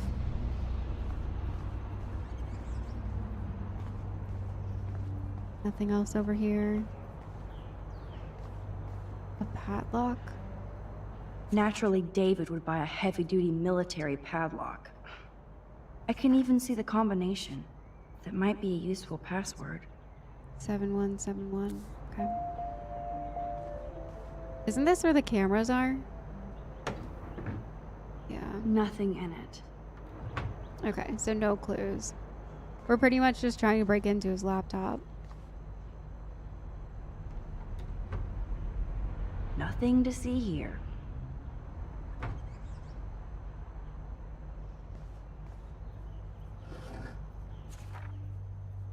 Nothing else over here. A padlock? Naturally, David would buy a heavy-duty military padlock. I can even see the combination. That might be a useful password. 7171. Okay. Isn't this where the cameras are? Yeah. Nothing in it. Okay, so no clues. We're pretty much just trying to break into his laptop. Nothing to see here.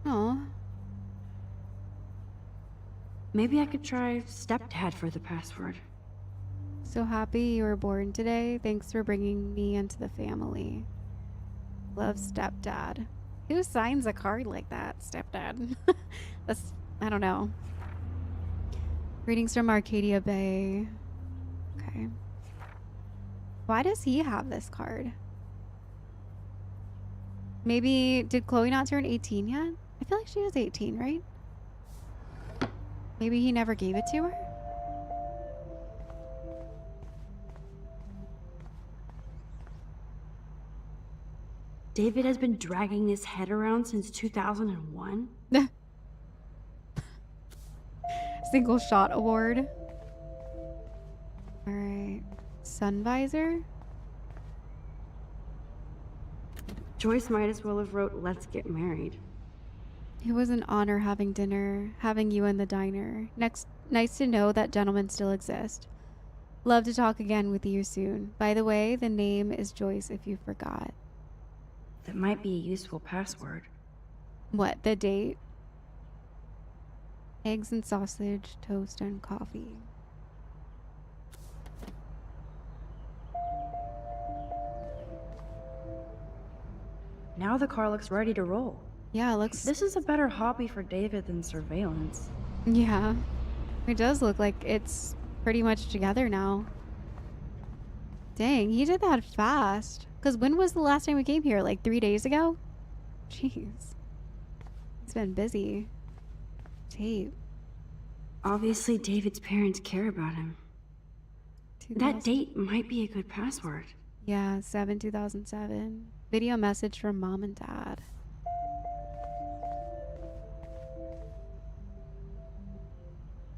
Oh. Maybe I could try stepdad for the password. So happy you were born today. Thanks for bringing me into the family. Love, stepdad. Who signs a card like that, stepdad? That's, I don't know. Greetings from Arcadia Bay. Okay. Why does he have this card? Maybe, did Chloe not turn 18 yet? I feel like she is 18, right? Maybe he never gave it to her? David has been dragging his head around since 2001? Single shot award. Alright. Sun visor? Joyce might as well have wrote, "Let's get married." It was an honor having dinner, having you in the diner. Nice to know that gentlemen still exist. Love to talk again with you soon. By the way, the name is Joyce if you forgot. That might be a useful password. What, the date? Eggs and sausage, toast and coffee. Now the car looks ready to roll. Yeah, it looks... This is a better hobby for David than surveillance. Yeah. It does look like it's pretty much together now. Dang, he did that fast. Because when was the last time we came here? Like 3 days ago? Jeez. He's been busy. Tape. Obviously, David's parents care about him. 2000 That date might be a good password. Yeah, 2007. Video message from mom and dad.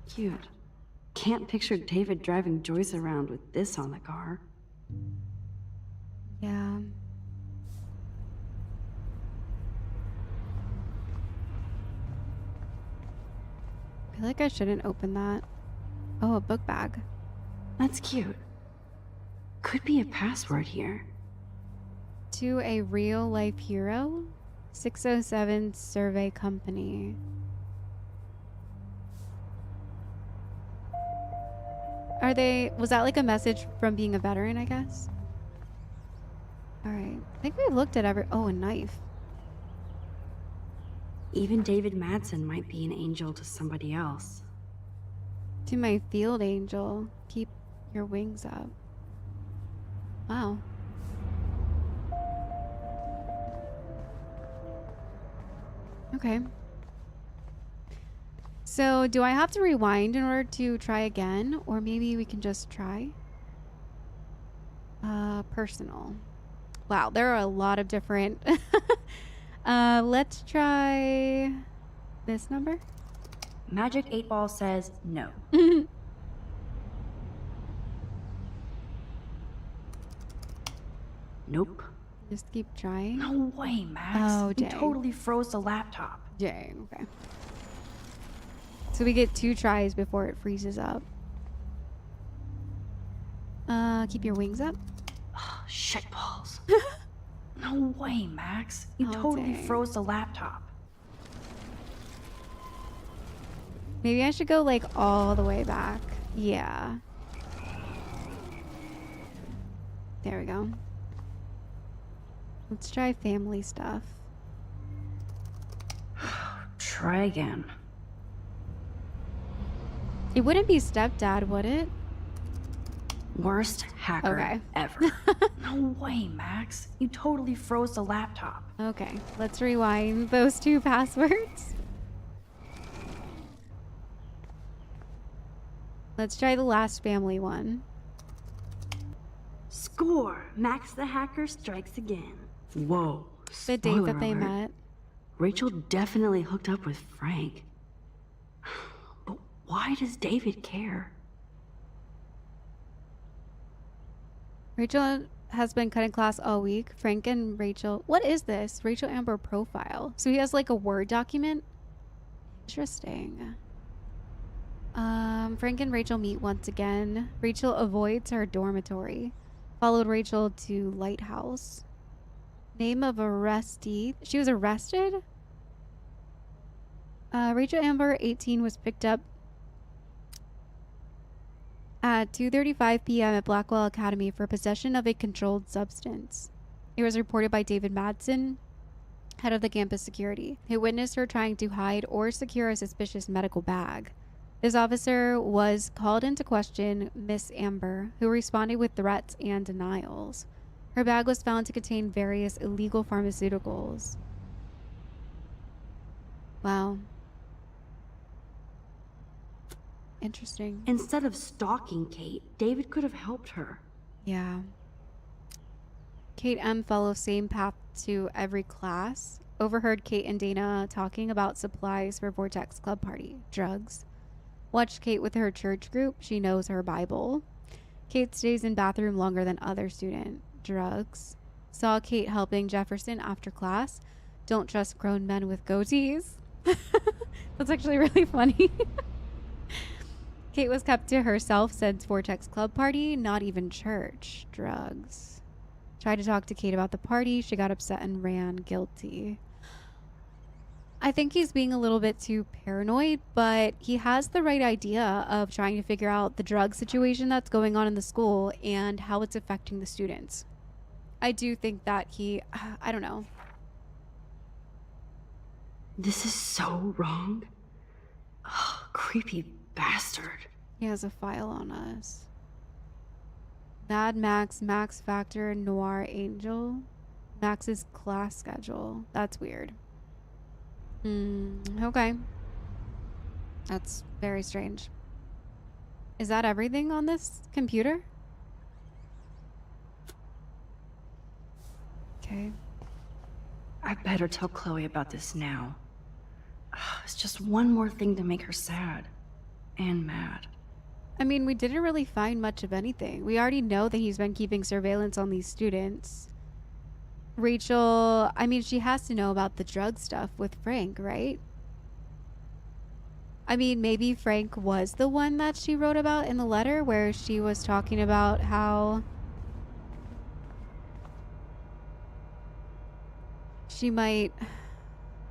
Cute. Can't picture David driving Joyce around with this on the car. Yeah. I feel like I shouldn't open that. Oh, a book bag. That's cute. Could be a password here. To a real life hero? 607 Survey Company. Was that like a message from being a veteran, I guess? Alright. I think we've looked at oh, a knife. Even David Madsen might be an angel to somebody else. To my field angel, keep your wings up. Wow. Okay. So, do I have to rewind in order to try again? Or maybe we can just try? Personal. Wow, there are a lot of different... let's try this number. Magic 8 Ball says no. Nope. Just keep trying. No way, Max. Oh, You dang. totally froze the laptop. Dang, okay. So we get 2 tries before it freezes up. Keep your wings up. Oh, shit balls. No way, Max. You Oh, totally dang. froze the laptop. Maybe I should go like all the way back. Yeah. There we go. Let's try family stuff. Try again. It wouldn't be stepdad, would it? Worst hacker Okay. ever. No way, Max. You totally froze the laptop. Okay, let's rewind those 2 passwords. Let's try the last family one. Score! Max the hacker strikes again. Whoa. The date Spoiler that they alert. met. Rachel definitely hooked up with Frank. But why does David care? Rachel has been cutting class all week. Frank and Rachel. What is this? Rachel Amber profile. So he has like a Word document? Interesting. Frank and Rachel meet once again. Rachel avoids her dormitory. Followed Rachel to Lighthouse. Name of arrestee. She was arrested? Rachel Amber, 18, was picked up at 2:35 p.m. at Blackwell Academy for possession of a controlled substance. It was reported by David Madsen, head of the campus security, who witnessed her trying to hide or secure a suspicious medical bag. This officer was called in to question Miss Amber, who responded with threats and denials. Her bag was found to contain various illegal pharmaceuticals. Wow. Interesting. Instead of stalking Kate, David could have helped her. Yeah. Kate M follows same path to every class. Overheard Kate and Dana talking about supplies for Vortex Club party. Drugs. Watched Kate with her church group. She knows her Bible. Kate stays in bathroom longer than other student. Drugs. Saw Kate helping Jefferson after class. Don't trust grown men with goatees. That's actually really funny. Kate was kept to herself since Vortex Club party, not even church. Drugs. Tried to talk to Kate about the party. She got upset and ran. Guilty. I think he's being a little bit too paranoid, but he has the right idea of trying to figure out the drug situation that's going on in the school and how it's affecting the students. I do think that I don't know. This is so wrong. Ugh, creepy bastard. He has a file on us. Mad Max, Max Factor, Noir Angel. Max's class schedule. That's weird. Okay. That's very strange. Is that everything on this computer? Okay. I better tell Chloe about this now. It's just one more thing to make her sad. And mad. I mean, we didn't really find much of anything. We already know that he's been keeping surveillance on these students. Rachel, I mean, she has to know about the drug stuff with Frank, right? I mean, maybe Frank was the one that she wrote about in the letter where she was talking about how she might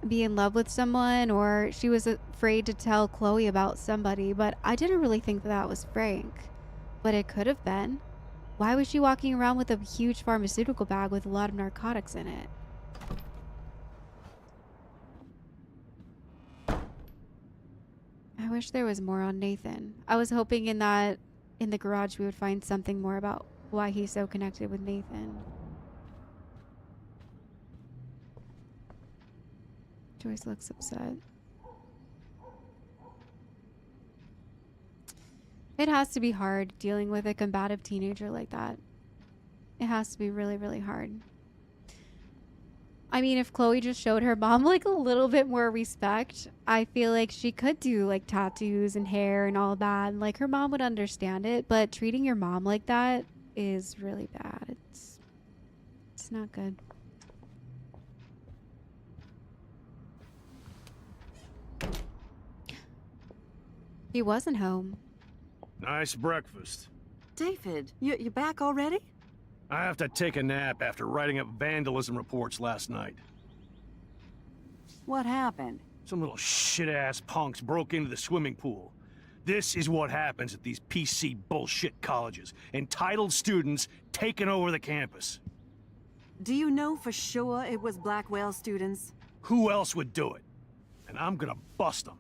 be in love with someone, or she was afraid to tell Chloe about somebody, but I didn't really think that was Frank. But it could have been. Why was she walking around with a huge pharmaceutical bag with a lot of narcotics in it? I wish there was more on Nathan. I was hoping in the garage we would find something more about why he's so connected with Nathan. Joyce looks upset. It has to be hard dealing with a combative teenager like that. It has to be really, really hard. I mean, if Chloe just showed her mom like a little bit more respect, I feel like she could do like tattoos and hair and all that. And like her mom would understand it, but treating your mom like that is really bad. It's not good. He wasn't home. Nice breakfast. David, you back already? I have to take a nap after writing up vandalism reports last night. What happened? Some little shit-ass punks broke into the swimming pool. This is what happens at these PC bullshit colleges. Entitled students taking over the campus. Do you know for sure it was Blackwell students? Who else would do it? And I'm gonna bust them.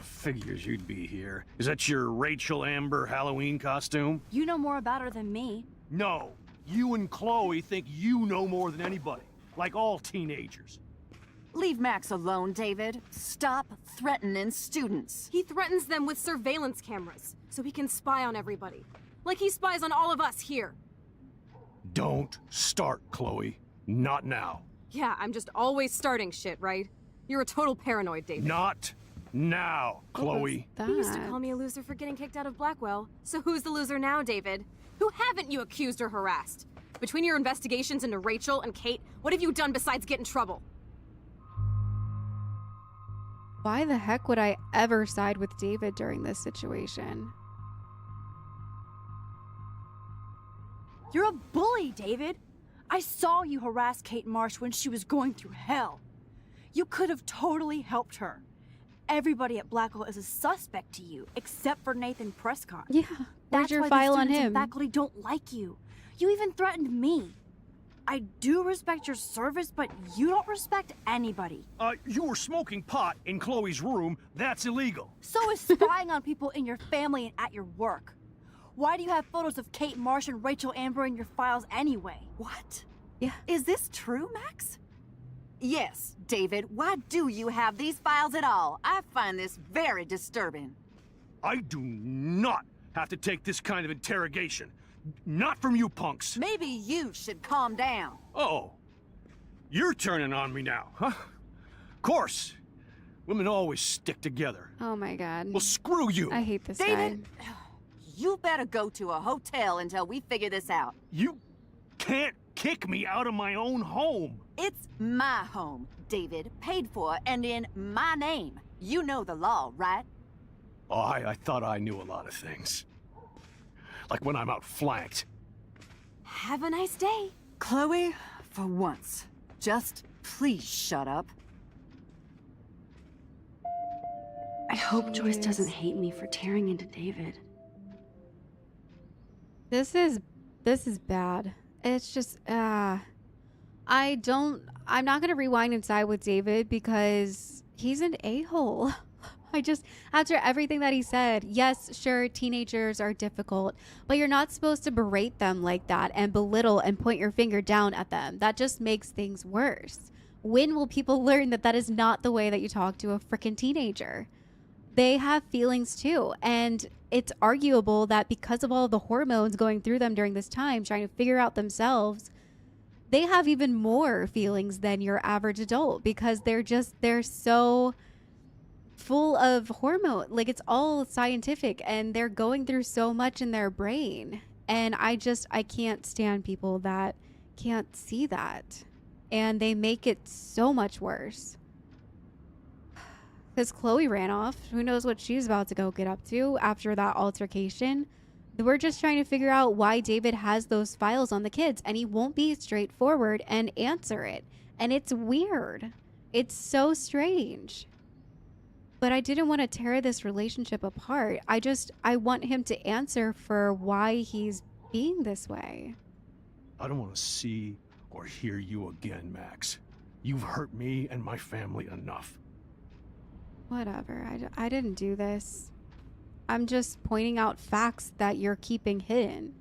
Figures you'd be here. Is that your Rachel Amber Halloween costume? You know more about her than me. No. You and Chloe think you know more than anybody. Like all teenagers. Leave Max alone, David. Stop threatening students. He threatens them with surveillance cameras, so he can spy on everybody. Like he spies on all of us here. Don't start, Chloe. Not now. Yeah, I'm just always starting shit, right? You're a total paranoid, David. Not now, Chloe. That? You used to call me a loser for getting kicked out of Blackwell. So who's the loser now, David? Who haven't you accused or harassed? Between your investigations into Rachel and Kate, what have you done besides get in trouble? Why the heck would I ever side with David during this situation? You're a bully, David. I saw you harass Kate Marsh when she was going through hell. You could have totally helped her. Everybody at Blackwell is a suspect to you, except for Nathan Prescott. Yeah. Where's That's your why file the on students him? and faculty don't like you. You even threatened me. I do respect your service, but you don't respect anybody. You were smoking pot in Chloe's room. That's illegal. So is spying on people in your family and at your work. Why do you have photos of Kate Marsh and Rachel Amber in your files anyway? What? Yeah. Is this true, Max? Yes, David. Why do you have these files at all? I find this very disturbing. I do not have to take this kind of interrogation. Not from you punks. Maybe you should calm down. Oh. You're turning on me now, huh? Of course. Women always stick together. Oh my god. Well, screw you. I hate this David, guy. you better go to a hotel until we figure this out. You can't kick me out of my own home. It's my home, David, paid for and in my name. You know the law, right? Oh, I thought I knew a lot of things. Like when I'm outflanked. Have a nice day. Chloe, for once, just please shut up. I hope Joyce Jeez. doesn't hate me for tearing into David. This is bad. It's just I'm not gonna rewind and side with David because he's an a-hole. I just, after everything that he said, yes, sure, teenagers are difficult, but you're not supposed to berate them like that and belittle and point your finger down at them. That just makes things worse. When will people learn that that is not the way that you talk to a freaking teenager? They have feelings too, and it's arguable that because of all of the hormones going through them during this time, trying to figure out themselves, they have even more feelings than your average adult because they're so full of hormone. Like, it's all scientific and they're going through so much in their brain. And I can't stand people that can't see that. And they make it so much worse. Because Chloe ran off. Who knows what she's about to go get up to after that altercation. We're just trying to figure out why David has those files on the kids. And he won't be straightforward and answer it. And it's weird. It's so strange. But I didn't want to tear this relationship apart. I want him to answer for why he's being this way. I don't want to see or hear you again, Max. You've hurt me and my family enough. Whatever. I didn't do this. I'm just pointing out facts that you're keeping hidden.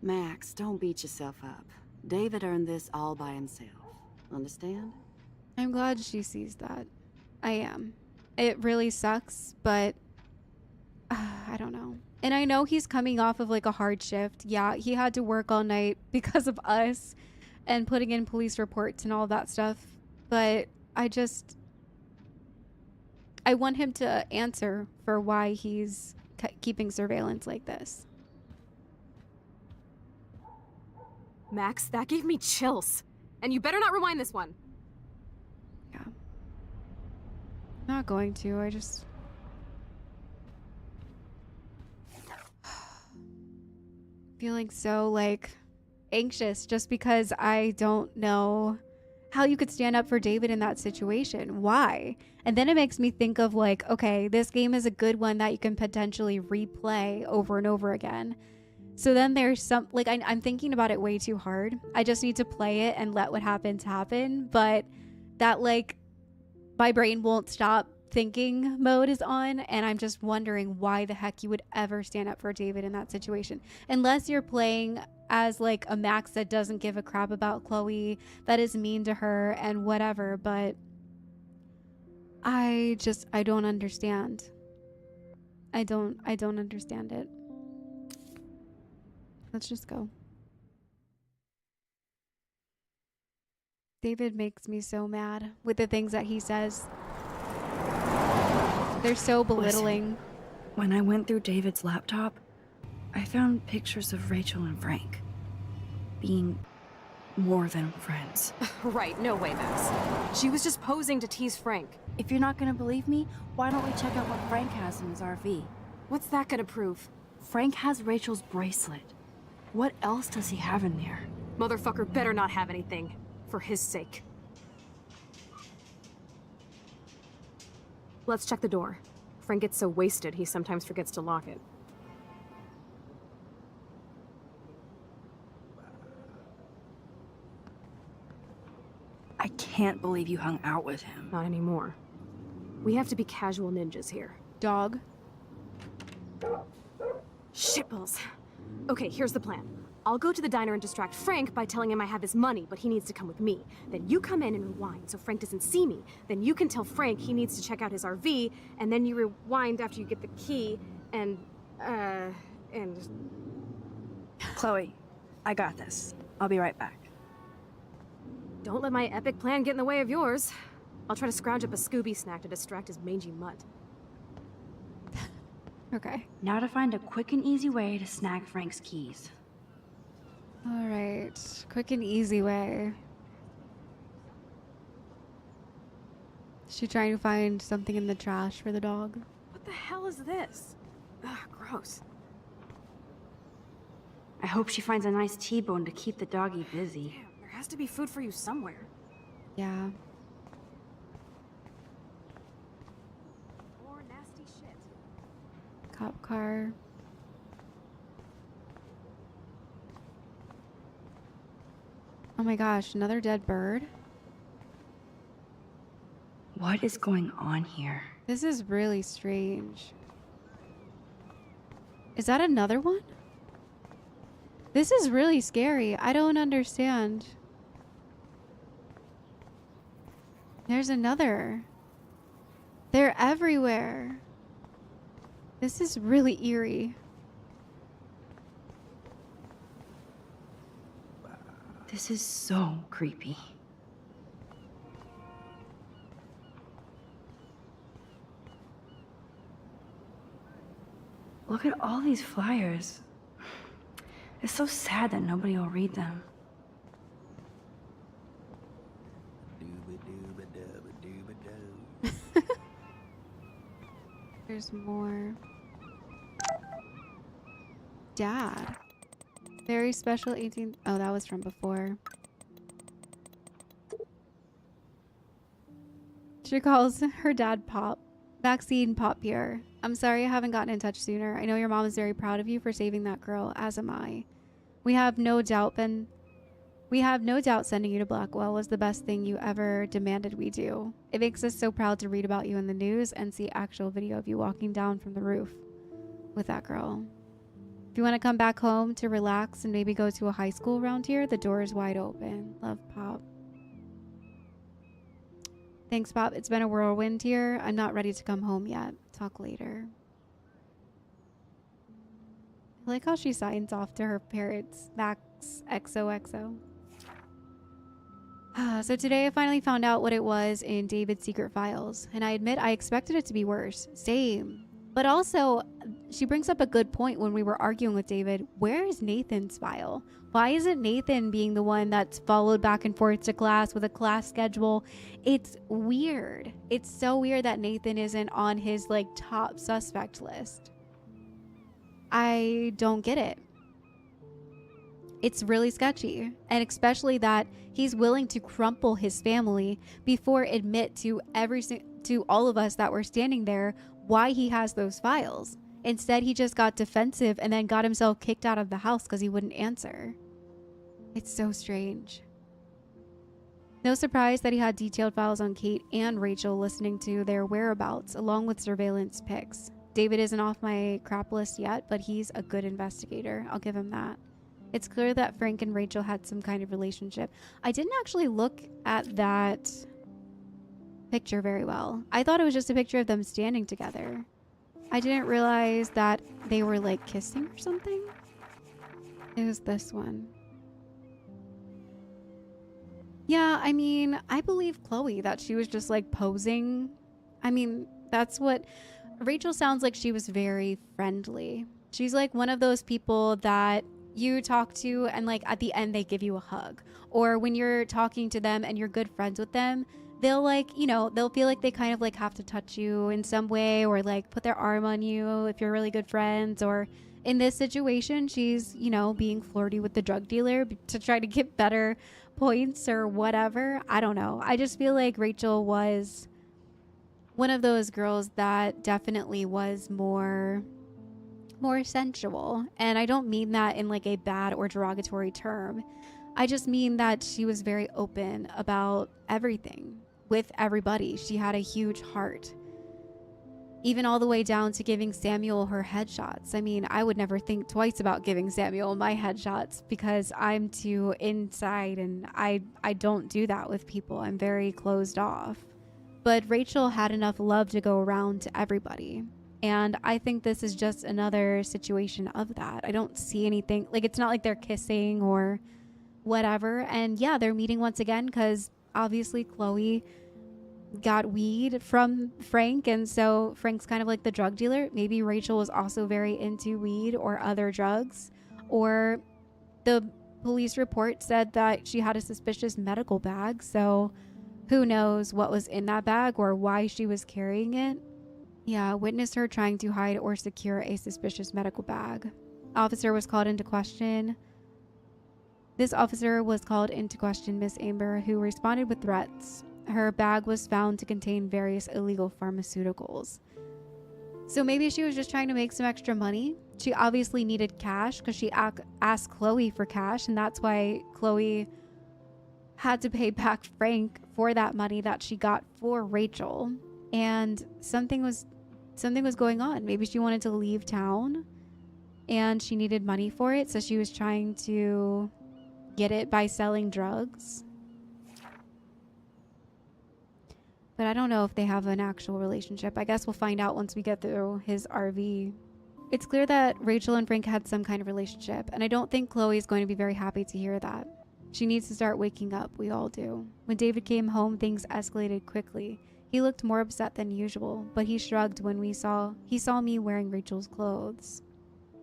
Max, don't beat yourself up. David earned this all by himself. Understand? I'm glad she sees that. I am. It really sucks, but I don't know. And I know he's coming off of like a hard shift. Yeah, he had to work all night because of us and putting in police reports and all that stuff. But I want him to answer for why he's keeping surveillance like this. Max, that gave me chills. And you better not rewind this one. Yeah. Not going to. I just... feeling so like anxious just because I don't know how you could stand up for David in that situation. Why? And then it makes me think of like, okay, this game is a good one that you can potentially replay over and over again. So then there's some, like, I'm thinking about it way too hard. I just need to play it and let what happens happen. But that, like, my brain won't stop thinking mode is on. And I'm just wondering why the heck you would ever stand up for David in that situation. Unless you're playing as, like, a Max that doesn't give a crap about Chloe, that is mean to her and whatever. But I don't understand. I don't understand it. Let's just go. David makes me so mad with the things that he says. They're so belittling. Listen, when I went through David's laptop, I found pictures of Rachel and Frank being more than friends. Right, no way, Max. She was just posing to tease Frank. If you're not gonna believe me, why don't we check out what Frank has in his RV? What's that gonna prove? Frank has Rachel's bracelet. What else does he have in there? Motherfucker better not have anything. For his sake. Let's check the door. Frank gets so wasted, he sometimes forgets to lock it. I can't believe you hung out with him. Not anymore. We have to be casual ninjas here. Dog. Shitballs. Okay, here's the plan. I'll go to the diner and distract Frank by telling him I have his money, but he needs to come with me. Then you come in and rewind so Frank doesn't see me. Then you can tell Frank he needs to check out his RV, and then you rewind after you get the key, and... Chloe, I got this. I'll be right back. Don't let my epic plan get in the way of yours. I'll try to scrounge up a Scooby snack to distract his mangy mutt. Okay. Now to find a quick and easy way to snag Frank's keys. All right. Quick and easy way. Is she trying to find something in the trash for the dog? What the hell is this? Ugh, gross. I hope she finds a nice T-bone to keep the doggy busy. Damn, there has to be food for you somewhere. Yeah. More nasty shit. Cop car. Oh my gosh, another dead bird? What is going on here? This is really strange. Is that another one? This is really scary. I don't understand. There's another. They're everywhere. This is really eerie. This is so creepy. Look at all these flyers. It's so sad that nobody will read them. There's more. Dad. Very special 18th. Oh, that was from before. She calls her dad Pop. Vaccine Pop here. I'm sorry I haven't gotten in touch sooner. I know your mom is very proud of you for saving that girl, as am I. We have no doubt sending you to Blackwell was the best thing you ever demanded we do. It makes us so proud to read about you in the news and see actual video of you walking down from the roof with that girl. If you want to come back home to relax and maybe go to a high school around here, the door is wide open. Love, Pop. Thanks, Pop. It's been a whirlwind here. I'm not ready to come home yet. Talk later. I like how she signs off to her parents. Max XOXO. So today I finally found out what it was in David's secret files. And I admit I expected it to be worse. Same. But also, she brings up a good point when we were arguing with David. Where is Nathan's file? Why isn't Nathan being the one that's followed back and forth to class with a class schedule? It's weird. It's so weird that Nathan isn't on his, like, top suspect list. I don't get it. It's really sketchy. And especially that he's willing to crumple his family before admit to to all of us that were standing there why he has those files. Instead, he just got defensive and then got himself kicked out of the house because he wouldn't answer. It's so strange. No surprise that he had detailed files on Kate and Rachel, listening to their whereabouts along with surveillance pics. David isn't off my crap list yet, but he's a good investigator. I'll give him that. It's clear that Frank and Rachel had some kind of relationship. I didn't actually look at that picture very well. I thought it was just a picture of them standing together. I didn't realize that they were like kissing or something. It was this one. Yeah, I mean, I believe Chloe that she was just like posing. I mean, that's what Rachel sounds like. She was very friendly. She's like one of those people that you talk to and like at the end they give you a hug. Or when you're talking to them and you're good friends with them, they'll like, you know, they'll feel like they kind of like have to touch you in some way or like put their arm on you if you're really good friends. Or in this situation, she's, you know, being flirty with the drug dealer to try to get better points or whatever. I don't know. I just feel like Rachel was one of those girls that definitely was more sensual. And I don't mean that in like a bad or derogatory term. I just mean that she was very open about everything with everybody. She had a huge heart. Even all the way down to giving Samuel her headshots. I mean, I would never think twice about giving Samuel my headshots because I'm too inside and I don't do that with people. I'm very closed off. But Rachel had enough love to go around to everybody. And I think this is just another situation of that. I don't see anything, like it's not like they're kissing or whatever. And yeah, they're meeting once again because obviously Chloe got weed from Frank, and so Frank's kind of like the drug dealer. Maybe Rachel was also very into weed or other drugs, or the police report said that she had a suspicious medical bag, so who knows what was in that bag or why she was carrying it. Yeah, witnessed her trying to hide or secure a suspicious medical bag. Officer was called into question. This officer was called into question Miss Amber, who responded with threats. Her bag was found to contain various illegal pharmaceuticals. So maybe she was just trying to make some extra money. She obviously needed cash because she asked Chloe for cash, and that's why Chloe had to pay back Frank for that money that she got for Rachel. And something was going on. Maybe she wanted to leave town and she needed money for it, so she was trying to get it by selling drugs. But I don't know if they have an actual relationship. I guess we'll find out once we get through his RV. It's clear that Rachel and Frank had some kind of relationship, and I don't think Chloe is going to be very happy to hear that. She needs to start waking up. We all do. When David came home, things escalated quickly. He looked more upset than usual, but he shrugged when he saw me wearing Rachel's clothes.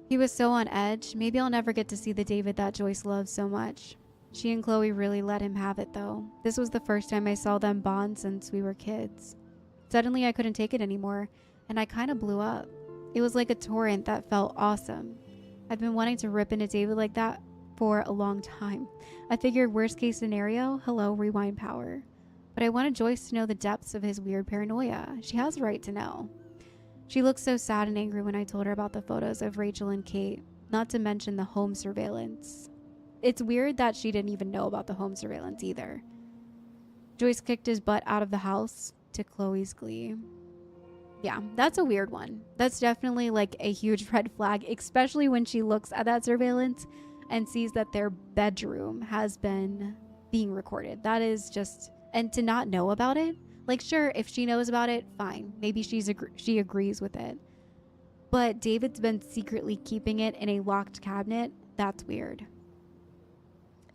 He was so on edge. Maybe I'll never get to see the David that Joyce loves so much. She and Chloe really let him have it, though. This was the first time I saw them bond since we were kids. Suddenly, I couldn't take it anymore, and I kind of blew up. It was like a torrent that felt awesome. I've been wanting to rip into David like that for a long time. I figured worst case scenario, hello, rewind power. But I wanted Joyce to know the depths of his weird paranoia. She has a right to know. She looked so sad and angry when I told her about the photos of Rachel and Kate, not to mention the home surveillance. It's weird that she didn't even know about the home surveillance either. Joyce kicked his butt out of the house, to Chloe's glee. Yeah, that's a weird one. That's definitely like a huge red flag, especially when she looks at that surveillance and sees that their bedroom has been being recorded. That is just, and to not know about it, like sure, if she knows about it, fine. Maybe she agrees with it. But David's been secretly keeping it in a locked cabinet. That's weird.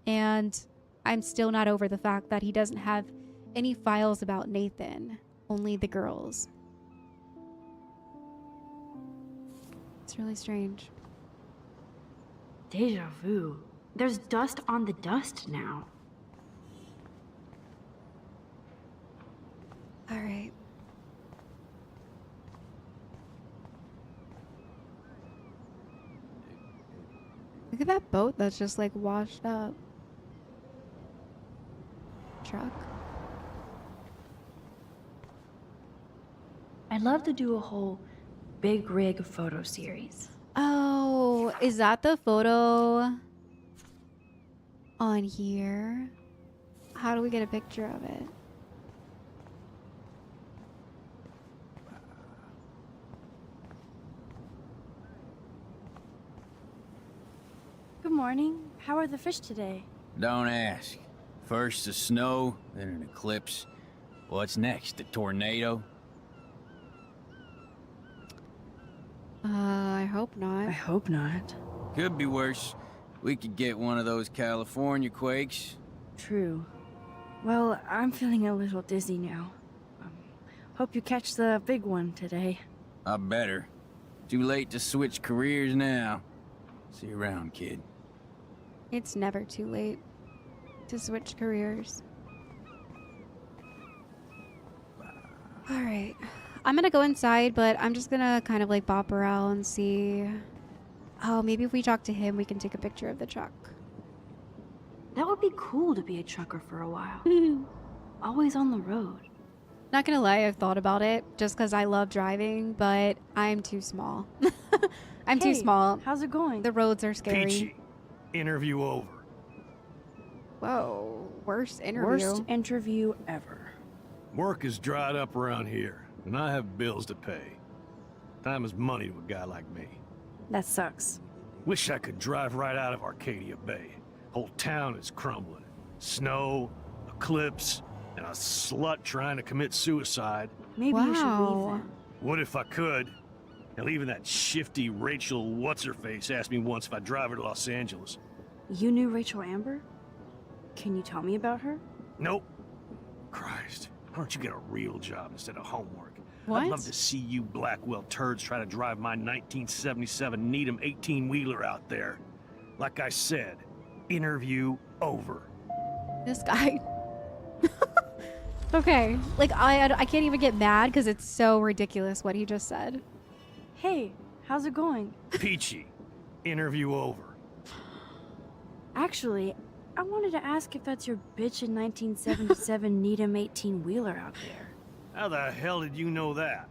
And I'm still not over the fact that he doesn't have any files about Nathan, only the girls. It's really strange. Deja vu. There's dust on the dust now. All right. Look at that boat that's just like washed up. Truck. I'd love to do a whole big rig photo series. Oh, is that the photo on here? How do we get a picture of it? Good morning. How are the fish today? Don't ask. First the snow, then an eclipse. What's next? A tornado? I hope I not. hope not. Could be worse. We could get one of those California quakes. True. Well, I'm feeling a little dizzy now. Hope you catch the big one today. I better. Too late to switch careers now. See you around, kid. It's never too late to switch careers. All right. I'm gonna go inside, but I'm just gonna kind of like bop around and see. Oh, maybe if we talk to him, we can take a picture of the truck. That would be cool to be a trucker for a while. Always on the road. Not gonna lie, I've thought about it just because I love driving, but I'm too small. I'm too Hey, small. How's it going? The roads are scary. Peachy. Interview over. Whoa, worst interview. Worst interview ever. Work is dried up around here, and I have bills to pay. Time is money to a guy like me. That sucks. Wish I could drive right out of Arcadia Bay. Whole town is crumbling. Snow, eclipse, and a slut trying to commit suicide. Maybe you should leave Wow. then. What if I could? Hell, even that shifty Rachel What's-Her-Face asked me once if I'd drive her to Los Angeles. You knew Rachel Amber? Can you tell me about her? Nope. Christ, why don't you get a real job instead of homework? What? I'd love to see you Blackwell turds try to drive my 1977 Needham 18-wheeler out there. Like I said, interview over. This guy. Okay, like I can't even get mad because it's so ridiculous what he just said. Hey, how's it going? Peachy, interview over. Actually, I wanted to ask if that's your bitchin' 1977 Needham 18-wheeler out there. How the hell did you know that?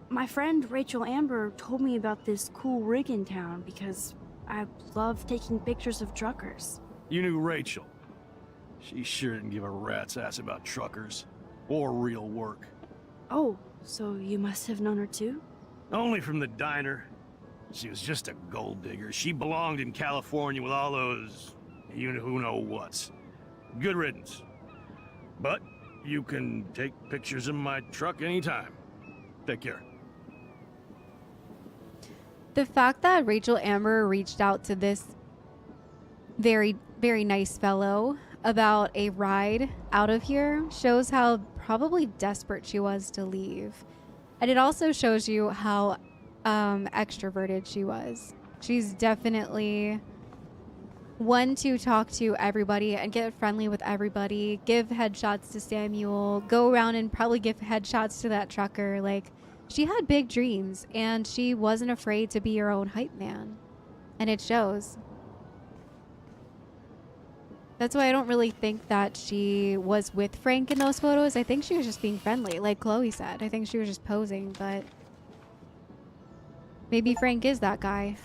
My friend Rachel Amber told me about this cool rig in town because I love taking pictures of truckers. You knew Rachel. She sure didn't give a rat's ass about truckers. Or real work. Oh, so you must have known her too? Only from the diner. She was just a gold digger. She belonged in California with all those you-know-who-know-whats. Good riddance. But you can take pictures of my truck anytime. Take care. The fact that Rachel Amber reached out to this very, very nice fellow about a ride out of here shows how probably desperate she was to leave. And it also shows you how extroverted she was. She's definitely one to talk to everybody and get friendly with everybody, give headshots to Samuel, go around and probably give headshots to that trucker. Like, she had big dreams and she wasn't afraid to be her own hype man. And it shows. That's why I don't really think that she was with Frank in those photos. I think she was just being friendly, like Chloe said. I think she was just posing, but maybe Frank is that guy.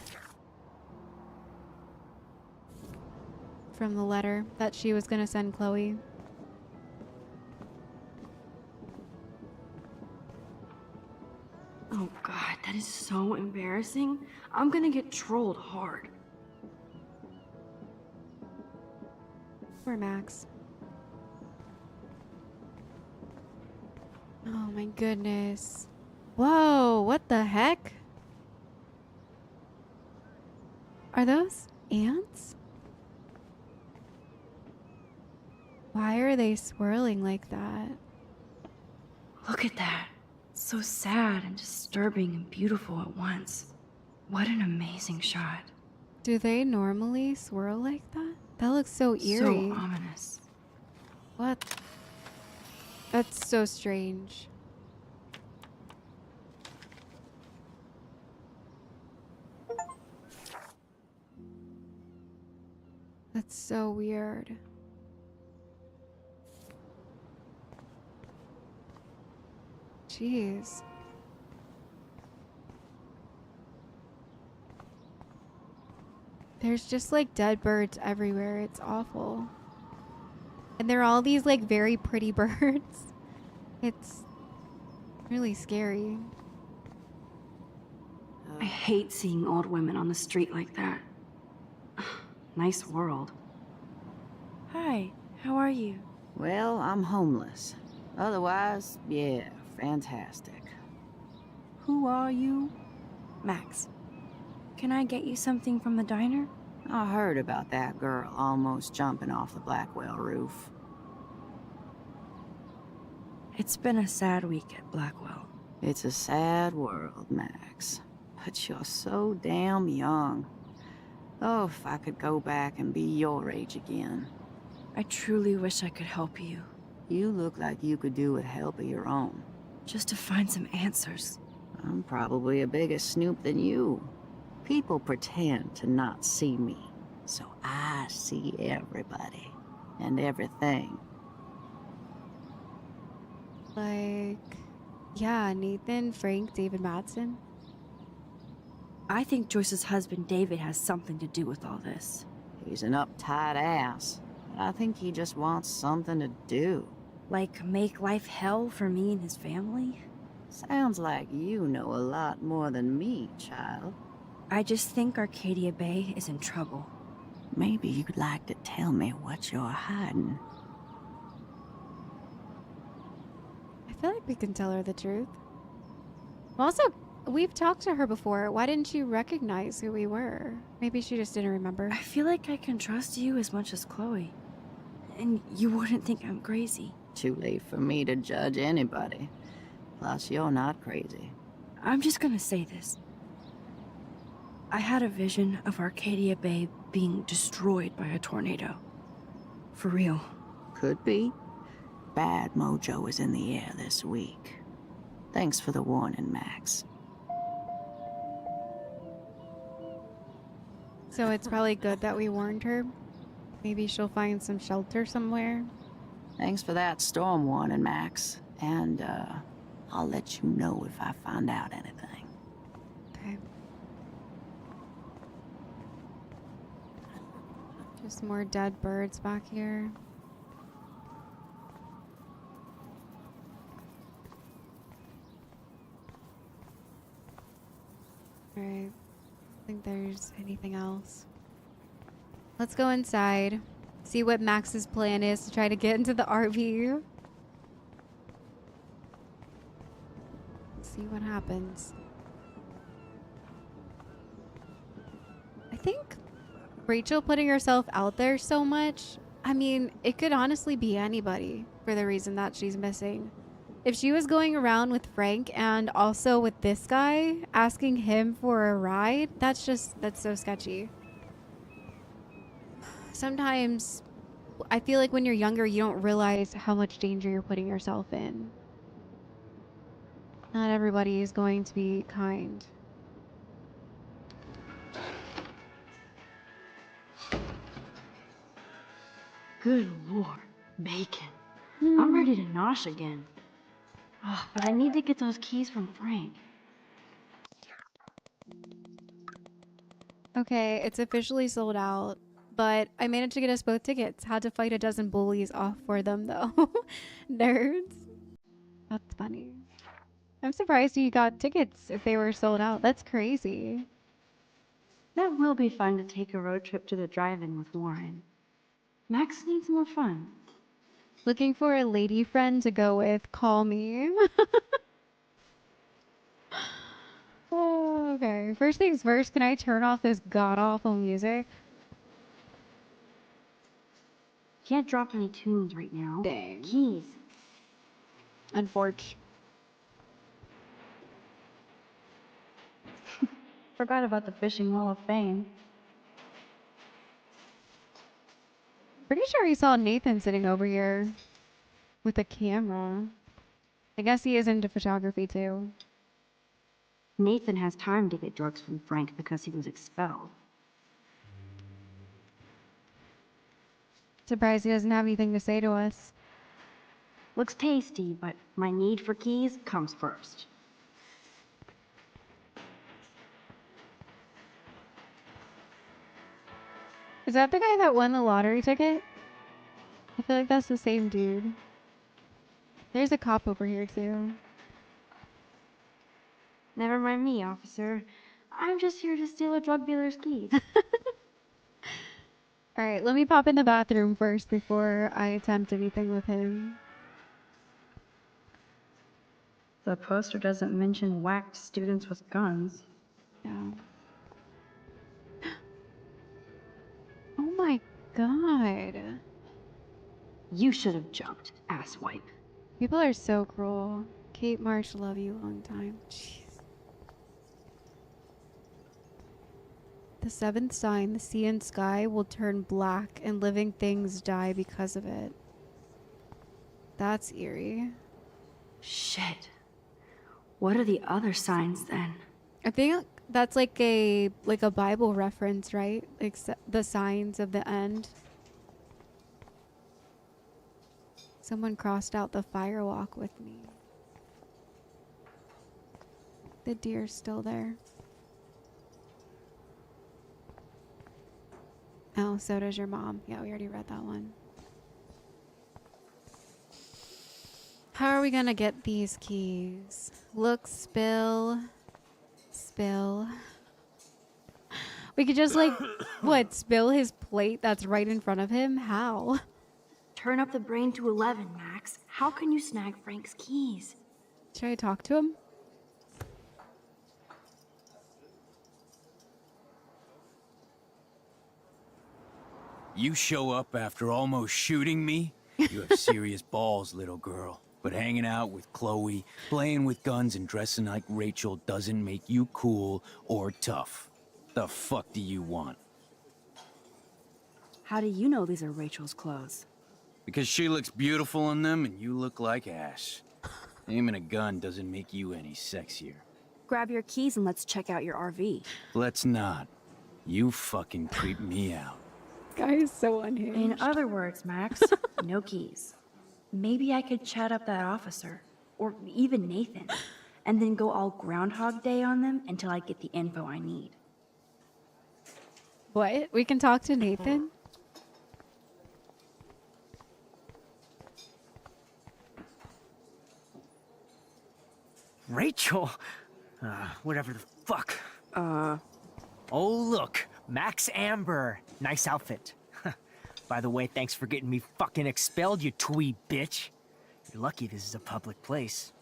From the letter that she was gonna send Chloe. Oh god, that is so embarrassing. I'm gonna get trolled hard. Poor Max. Oh my goodness. Whoa, what the heck? Are those ants? Why are they swirling like that? Look at that. So sad and disturbing and beautiful at once. What an amazing shot. Do they normally swirl like that? That looks so eerie. So ominous. What? That's so strange. So weird. Jeez. There's just like dead birds everywhere. It's awful. And they're all these like very pretty birds. It's really scary. I hate seeing old women on the street like that. Nice world. Hi, how are you? Well, I'm homeless. Otherwise, yeah, fantastic. Who are you? Max. Can I get you something from the diner? I heard about that girl almost jumping off the Blackwell roof. It's been a sad week at Blackwell. It's a sad world, Max. But you're so damn young. Oh, if I could go back and be your age again. I truly wish I could help you. You look like you could do with help of your own. Just to find some answers. I'm probably a bigger snoop than you. People pretend to not see me, so I see everybody and everything. Like, yeah, Nathan, Frank, David Madsen. I think Joyce's husband David has something to do with all this. He's an uptight ass, but I think he just wants something to do. Like, make life hell for me and his family? Sounds like you know a lot more than me, child. I just think Arcadia Bay is in trouble. Maybe you'd like to tell me what you're hiding. I feel like we can tell her the truth. Also, we've talked to her before. Why didn't she recognize who we were? Maybe she just didn't remember. I feel like I can trust you as much as Chloe. And you wouldn't think I'm crazy. Too late for me to judge anybody. Plus, you're not crazy. I'm just gonna say this. I had a vision of Arcadia Bay being destroyed by a tornado. For real. Could be. Bad mojo is in the air this week. Thanks for the warning, Max. So it's probably good that we warned her. Maybe she'll find some shelter somewhere. Thanks for that storm warning, Max. And, I'll let you know if I find out anything. Okay. Just more dead birds back here. Alright. I think there's anything else. Let's go inside. See what Max's plan is to try to get into the RV. See what happens. I think Rachel putting herself out there so much, I mean, it could honestly be anybody for the reason that she's missing. If she was going around with Frank and also with this guy, asking him for a ride, that's so sketchy. Sometimes I feel like when you're younger, you don't realize how much danger you're putting yourself in. Not everybody is going to be kind. Good lord, bacon. I'm ready to nosh again. Oh, but I need to get those keys from Frank. Okay, it's officially sold out, but I managed to get us both tickets. Had to fight a dozen bullies off for them though. Nerds. That's funny. I'm surprised you got tickets if they were sold out. That's crazy. That will be fun to take a road trip to the drive-in with Warren. Max needs more fun. Looking for a lady friend to go with, call me. Oh, okay. First things first, can I turn off this god-awful music? Can't drop any tunes right now. Dang. Keys. Unfortunate. Forgot about the Fishing Hall of Fame. Pretty sure he saw Nathan sitting over here with a camera. I guess he is into photography too. Nathan has time to get drugs from Frank because he was expelled. Surprised he doesn't have anything to say to us. Looks tasty, but my need for keys comes first. Is that the guy that won the lottery ticket? I feel like that's the same dude. There's a cop over here too. Never mind me, officer. I'm just here to steal a drug dealer's keys. Alright, let me pop in the bathroom first before I attempt anything with him. The poster doesn't mention whacked students with guns. No. Oh my god. You should have jumped, asswipe. People are so cruel. Kate Marsh, love you long time. Jeez. The seventh sign, the sea and sky, will turn black and living things die because of it. That's eerie. Shit. What are the other signs then? I think that's like a Bible reference, right? Like the signs of the end. Someone crossed out the firewalk with me. The deer's still there. Oh, so does your mom. Yeah, we already read that one. How are we gonna get these keys? Look, spill. We could just like, what, spill his plate that's right in front of him? How? Turn up the brain to 11, Max. How can you snag Frank's keys? Should I talk to him? You show up after almost shooting me? You have serious balls, little girl. But hanging out with Chloe, playing with guns, and dressing like Rachel doesn't make you cool or tough. The fuck do you want? How do you know these are Rachel's clothes? Because she looks beautiful in them and you look like ass. Aiming a gun doesn't make you any sexier. Grab your keys and let's check out your RV. Let's not. You fucking creep me out. Guy is so unhinged. In other words, Max, no keys. Maybe I could chat up that officer, or even Nathan, and then go all Groundhog Day on them until I get the info I need. What? We can talk to Nathan? Rachel? Whatever the fuck. Oh, look. Max Amber. Nice outfit. By the way, thanks for getting me fucking expelled, you twee bitch. You're lucky this is a public place.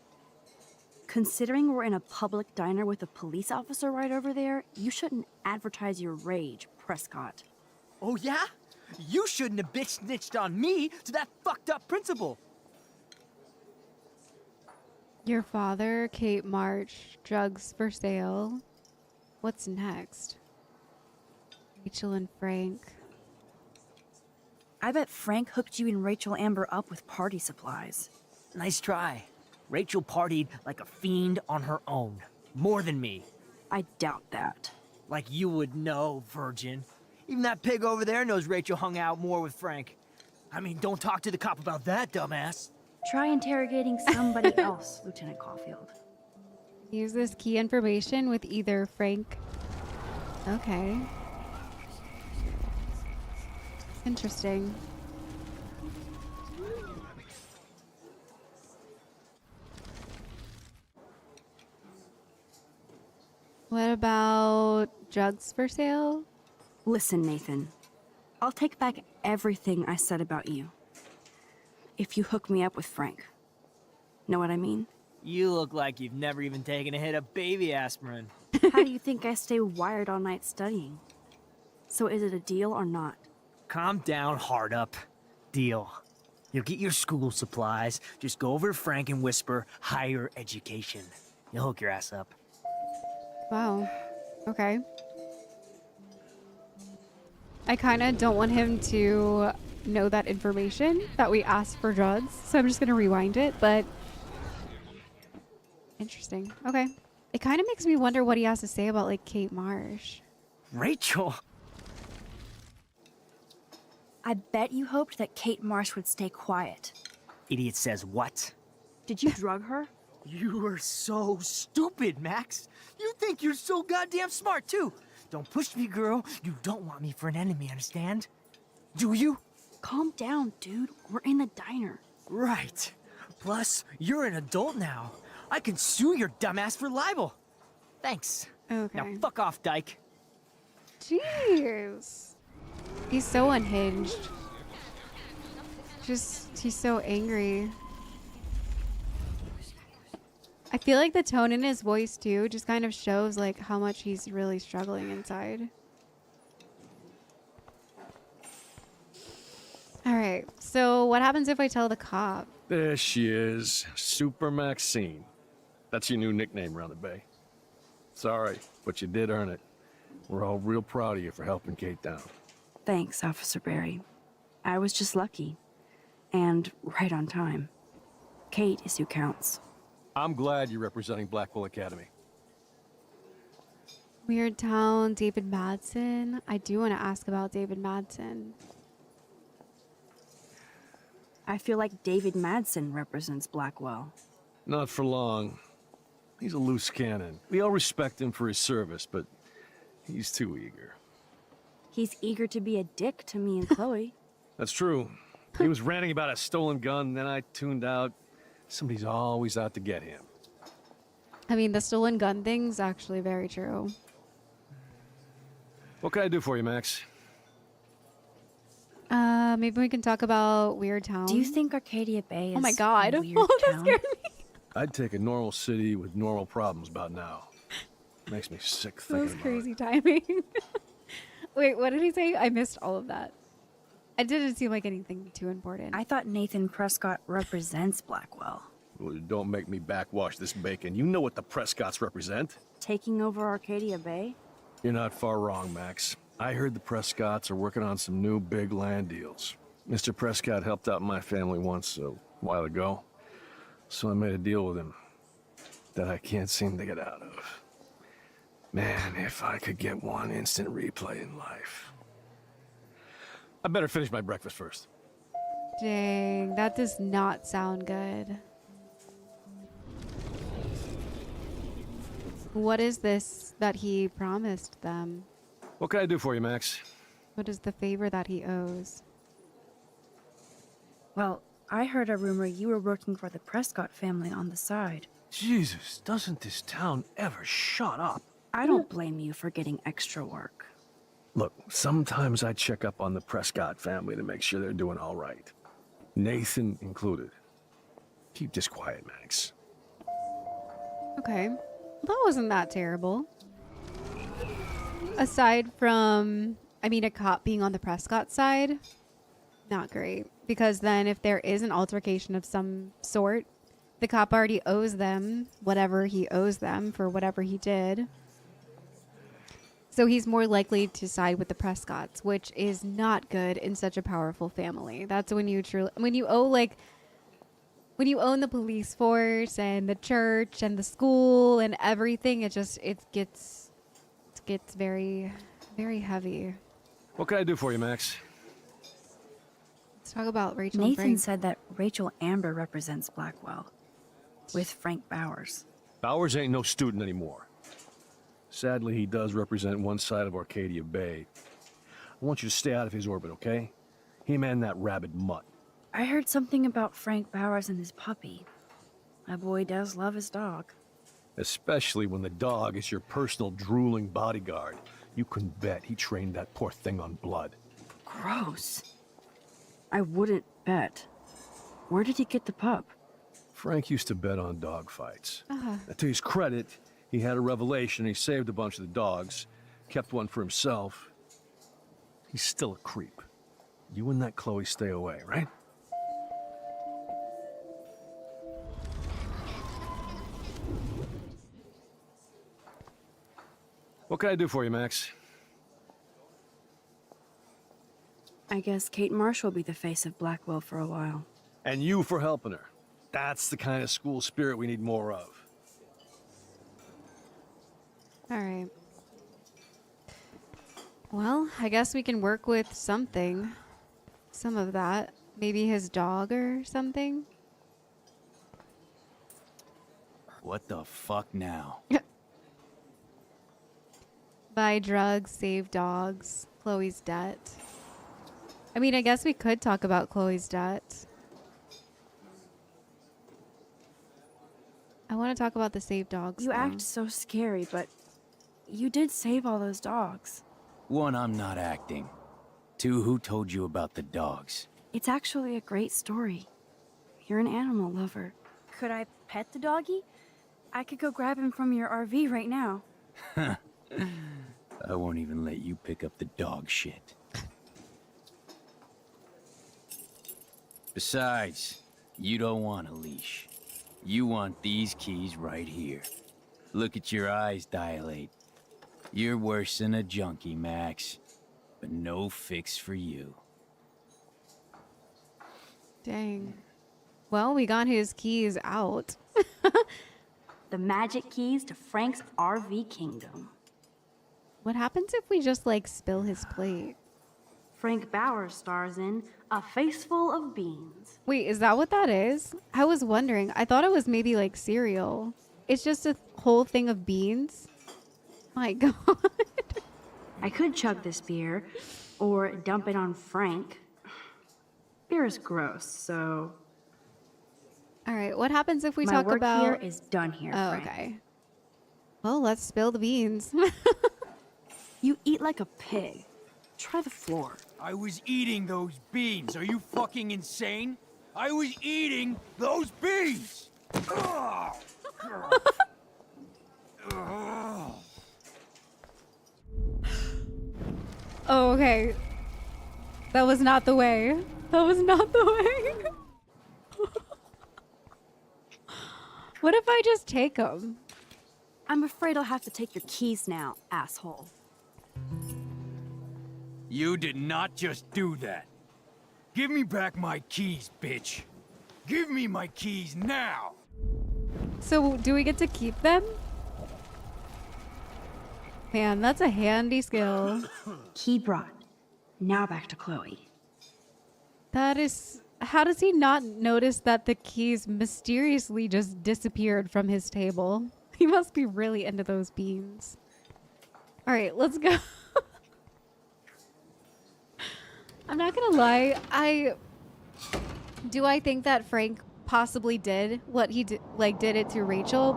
Considering we're in a public diner with a police officer right over there, you shouldn't advertise your rage, Prescott. Oh, yeah? You shouldn't have bitch snitched on me to that fucked up principal. Your father, Kate March, drugs for sale. What's next? Rachel and Frank. I bet Frank hooked you and Rachel Amber up with party supplies. Nice try. Rachel partied like a fiend on her own. More than me. I doubt that. Like you would know, virgin. Even that pig over there knows Rachel hung out more with Frank. I mean, don't talk to the cop about that, dumbass. Try interrogating somebody else, Lieutenant Caulfield. Use this key information with either Frank. Okay. Interesting. What about drugs for sale? Listen, Nathan. I'll take back everything I said about you. If you hook me up with Frank. Know what I mean? You look like you've never even taken a hit of baby aspirin. How do you think I stay wired all night studying? So is it a deal or not? Calm down, hard up. Deal. You'll get your school supplies. Just go over to Frank and whisper higher education. You'll hook your ass up. Wow. Okay. I kind of don't want him to know that information that we asked for drugs, so I'm just going to rewind it, but interesting. Okay. It kind of makes me wonder what he has to say about, like, Kate Marsh. Rachel! I bet you hoped that Kate Marsh would stay quiet. Idiot says what? Did you drug her? You are so stupid, Max. You think you're so goddamn smart, too. Don't push me, girl. You don't want me for an enemy, understand? Do you? Calm down, dude. We're in the diner. Right. Plus, you're an adult now. I can sue your dumbass for libel. Thanks. Okay. Now fuck off, dyke. Jeez. He's so unhinged. He's so angry. I feel like the tone in his voice too just kind of shows like how much he's really struggling inside. All right. So what happens if I tell the cop? There she is, Super Maxine. That's your new nickname around the bay. Sorry, but you did earn it. We're all real proud of you for helping Kate down. Thanks, Officer Barry. I was just lucky. And right on time. Kate is who counts. I'm glad you're representing Blackwell Academy. Weird Town, David Madsen. I do want to ask about David Madsen. I feel like David Madsen represents Blackwell. Not for long. He's a loose cannon. We all respect him for his service, but he's too eager. He's eager to be a dick to me and Chloe. That's true. He was ranting about a stolen gun, then I tuned out. Somebody's always out to get him. I mean, the stolen gun thing's actually very true. What can I do for you, Max? Maybe we can talk about Weird Town. Do you think Arcadia Bay is Oh my god. a weird Oh, that town? scared me. I'd take a normal city with normal problems about now. Makes me sick That thinking was about crazy it. timing. Wait, what did he say? I missed all of that. It didn't seem like anything too important. I thought Nathan Prescott represents Blackwell. Well, don't make me backwash this bacon. You know what the Prescotts represent. Taking over Arcadia Bay? You're not far wrong, Max. I heard the Prescotts are working on some new big land deals. Mr. Prescott helped out my family once a while ago, so I made a deal with him that I can't seem to get out of. Man, if I could get one instant replay in life. I better finish my breakfast first. Dang, that does not sound good. What is this that he promised them? What can I do for you, Max? What is the favor that he owes? Well, I heard a rumor you were working for the Prescott family on the side. Jesus, doesn't this town ever shut up? I don't blame you for getting extra work. Look, sometimes I check up on the Prescott family to make sure they're doing all right. Nathan included. Keep this quiet, Max. Okay. That wasn't that terrible. Aside from, a cop being on the Prescott side, not great. Because then if there is an altercation of some sort, the cop already owes them whatever he owes them for whatever he did. So he's more likely to side with the Prescotts, which is not good in such a powerful family. That's when you own the police force and the church and the school and everything, it gets very, very heavy. What can I do for you, Max? Let's talk about Rachel and Nathan Frank. said that Rachel Amber represents Blackwell. With Frank Bowers. Bowers ain't no student anymore. Sadly, he does represent one side of Arcadia Bay. I want you to stay out of his orbit, okay? Him and that rabid mutt. I heard something about Frank Bowers and his puppy. My boy does love his dog. Especially when the dog is your personal drooling bodyguard. You can bet he trained that poor thing on blood. Gross. I wouldn't bet. Where did he get the pup? Frank used to bet on dog fights. To his credit, he had a revelation. He saved a bunch of the dogs, kept one for himself. He's still a creep. You and that Chloe stay away, right? What can I do for you, Max? I guess Kate Marsh will be the face of Blackwell for a while. And you for helping her. That's the kind of school spirit we need more of. All right. Well, I guess we can work with something. some of that. Maybe his dog or something. What the fuck now? Buy drugs, save dogs, Chloe's debt. I mean, I guess we could talk about Chloe's debt. I want to talk about the save dogs. You though. act so scary, but you did save all those dogs. One, I'm not acting. Two, who told you about the dogs? It's actually a great story. You're an animal lover. Could I pet the doggy? I could go grab him from your RV right now. I won't even let you pick up the dog shit. Besides, you don't want a leash. You want these keys right here. Look at your eyes dilate. You're worse than a junkie, Max. But no fix for you. Dang. Well, we got his keys out. The magic keys to Frank's RV kingdom. What happens if we just like spill his plate? Frank Bauer stars in A Face Full of Beans. Wait, is that what that is? I was wondering. I thought it was maybe like cereal. It's just a whole thing of beans. My God. I could chug this beer, or dump it on Frank. Beer is gross, so All right. What happens if we my talk work about? here is done here, Oh, Frank. okay. Well, let's spill the beans. You eat like a pig. Try the floor. I was eating those beans. Are you fucking insane? I was eating those beans! Ugh. Ugh. Oh, okay. That was not the way. That was not the way. What if I just take them? I'm afraid I'll have to take your keys now, asshole. You did not just do that. Give me back my keys, bitch. Give me my keys now. So, do we get to keep them? Man, that's a handy skill. Key brought. Now back to Chloe. That is... How does he not notice that the keys mysteriously just disappeared from his table? He must be really into those beans. All right, let's go. I'm not gonna lie. I think that Frank possibly did what he did, did it to Rachel.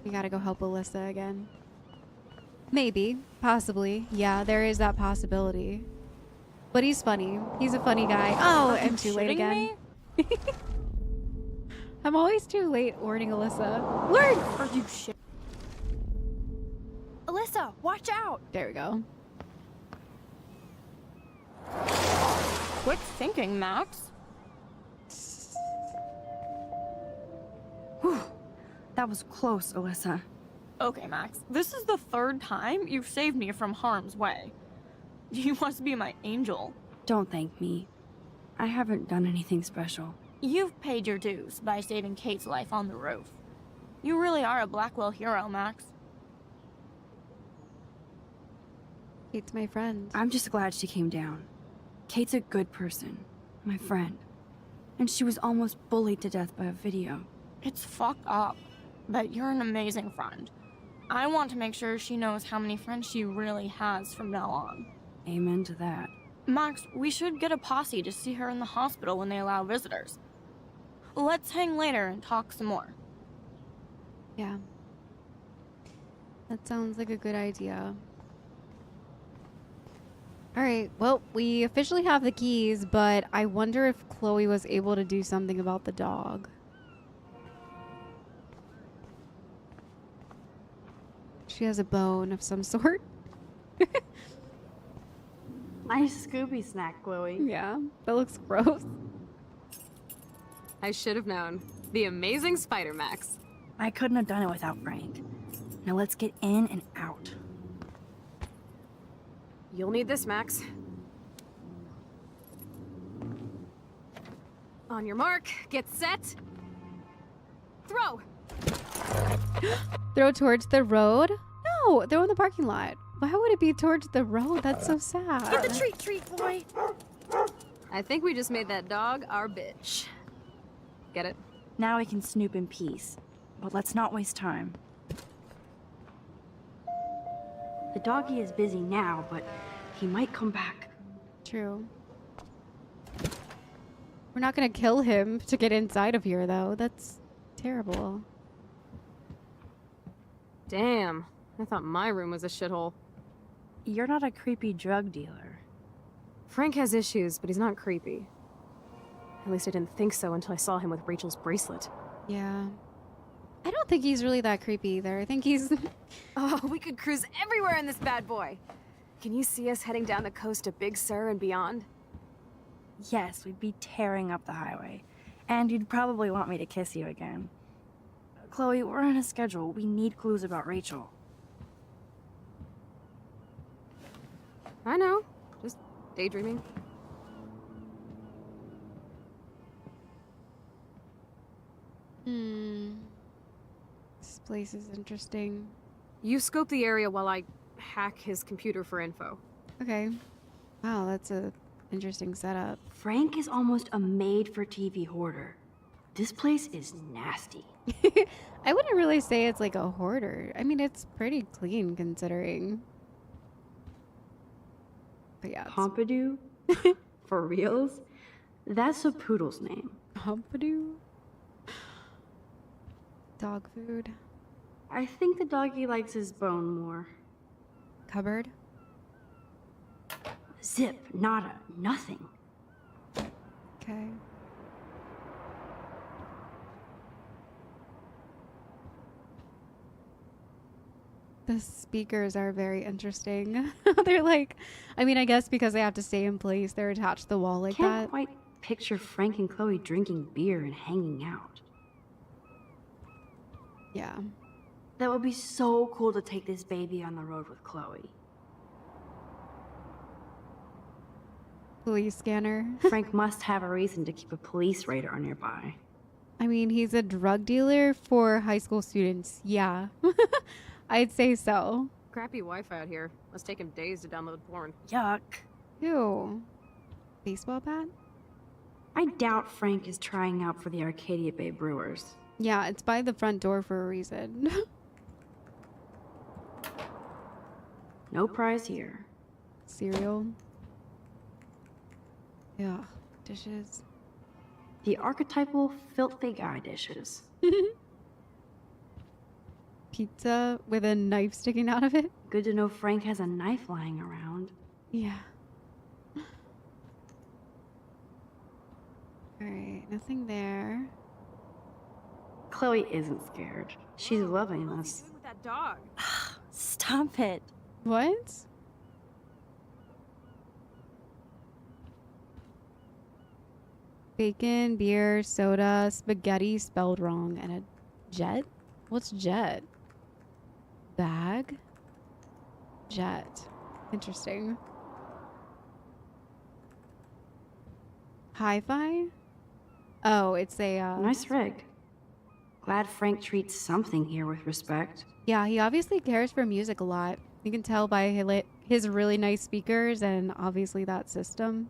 We gotta go help Alyssa again. Maybe, possibly. Yeah, there is that possibility. But he's funny. He's a funny guy. Oh, I'm too late again. I'm always too late warning Alyssa. Word! Are you shit? Alyssa, watch out! There we go. Quick thinking, Max. Whew. That was close, Alyssa. Okay, Max. This is the third time you've saved me from harm's way. You must be my angel. Don't thank me. I haven't done anything special. You've paid your dues by saving Kate's life on the roof. You really are a Blackwell hero, Max. Kate's my friend. I'm just glad she came down. Kate's a good person. My friend. And she was almost bullied to death by a video. It's fucked up, but you're an amazing friend. I want to make sure she knows how many friends she really has from now on. Amen to that. Max, we should get a posse to see her in the hospital when they allow visitors. Let's hang later and talk some more. Yeah. That sounds like a good idea. All right, well, we officially have the keys, but I wonder if Chloe was able to do something about the dog. She has a bone of some sort. Nice Scooby snack, Chloe. Yeah, that looks gross. I should have known. The amazing Spider Max. I couldn't have done it without Frank. Now let's get in and out. You'll need this, Max. On your mark, get set. Throw! Throw towards the road? No, throw in the parking lot. Why would it be towards the road? That's so sad. Get the treat, boy. I think we just made that dog our bitch. Get it? Now we can snoop in peace. But let's not waste time. The doggy is busy now, but he might come back. True. We're not gonna kill him to get inside of here, though. That's terrible. Damn. I thought my room was a shithole. You're not a creepy drug dealer. Frank has issues, but he's not creepy. At least I didn't think so until I saw him with Rachel's bracelet. Yeah. I don't think he's really that creepy either. I think he's... Oh, we could cruise everywhere in this bad boy. Can you see us heading down the coast to Big Sur and beyond? Yes, we'd be tearing up the highway. And you'd probably want me to kiss you again. Chloe, we're on a schedule. We need clues about Rachel. I know. Just daydreaming. This place is interesting. You scope the area while I hack his computer for info. Okay. Wow, that's a interesting setup. Frank is almost a made-for-TV hoarder. This place is nasty. I wouldn't really say it's like a hoarder. I mean, it's pretty clean considering. But yeah. Pompidou? For reals? That's a poodle's name. Pompidou? Dog food. I think the doggy likes his bone more. Cupboard. Zip, nada, nothing. Okay. The speakers are very interesting. They're like, I mean, I guess because they have to stay in place, they're attached to the wall like Can't that. quite picture Frank and Chloe drinking beer and hanging out. Yeah. That would be so cool to take this baby on the road with Chloe. Police scanner. Frank must have a reason to keep a police radar nearby. I mean, he's a drug dealer for high school students. Yeah. I'd say so. Crappy Wi-Fi out here. Must take him days to download porn. Yuck. Ew. Baseball bat? I doubt Frank is trying out for the Arcadia Bay Brewers. Yeah, it's by the front door for a reason. No prize here. Cereal. Yeah, dishes. The archetypal filthy guy dishes. Pizza with a knife sticking out of it. Good to know Frank has a knife lying around. Yeah. Alright, nothing there. Chloe isn't scared. She's loving this. With that dog. Stop it. What? Bacon, beer, soda, spaghetti spelled wrong, and a jet? What's jet? Bag? Jet. Interesting. Hi-fi? Oh, it's a, Nice rig. Glad Frank treats something here with respect. Yeah, he obviously cares for music a lot. You can tell by his really nice speakers and obviously that system.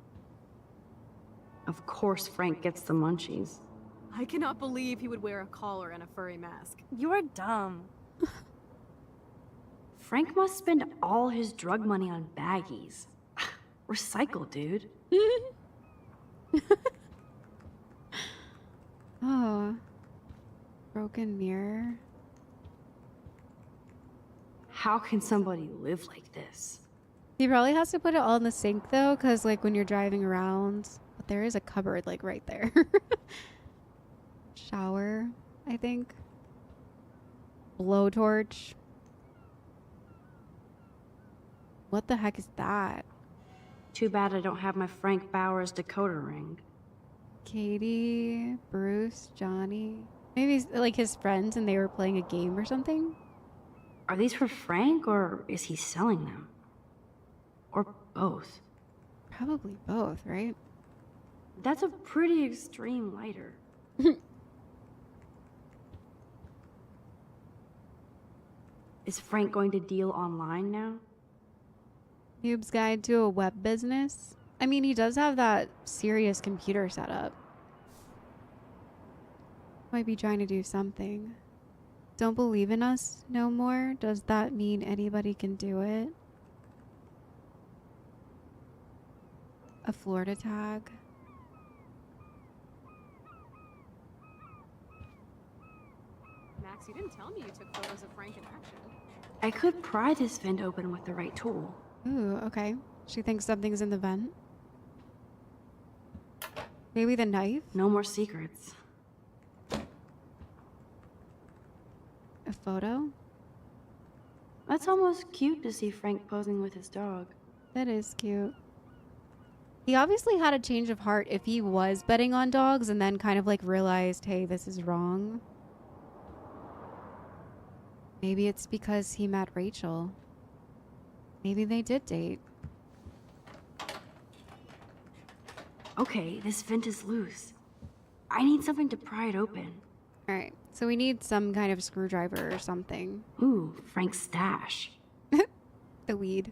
Of course Frank gets the munchies. I cannot believe he would wear a collar and a furry mask. You're dumb. Frank must spend all his drug money on baggies. Recycle, dude. Oh. Broken mirror. How can somebody live like this? He probably has to put it all in the sink though, because like when you're driving around, but there is a cupboard like right there. Shower, I think. Blowtorch. What the heck is that? Too bad I don't have my Frank Bowers decoder ring. Katie, Bruce, Johnny. Maybe like his friends and they were playing a game or something? Are these for Frank or is he selling them? Or both? Probably both, right? That's a pretty extreme lighter. Is Frank going to deal online now? Noob's Guide to a Web Business. I mean, he does have that serious computer setup. Might be trying to do something. Don't believe in us no more? Does that mean anybody can do it? A Florida tag. Max, you didn't tell me you took photos of Frank in action. I could pry this vent open with the right tool. Ooh, okay. She thinks something's in the vent. Maybe the knife? No more secrets. A photo? That's almost cute to see Frank posing with his dog. That is cute. He obviously had a change of heart if he was betting on dogs and then kind of like realized, hey, this is wrong. Maybe it's because he met Rachel. Maybe they did date. Okay, this vent is loose. I need something to pry it open. All right, so we need some kind of screwdriver or something. Ooh, Frank's stash. The weed.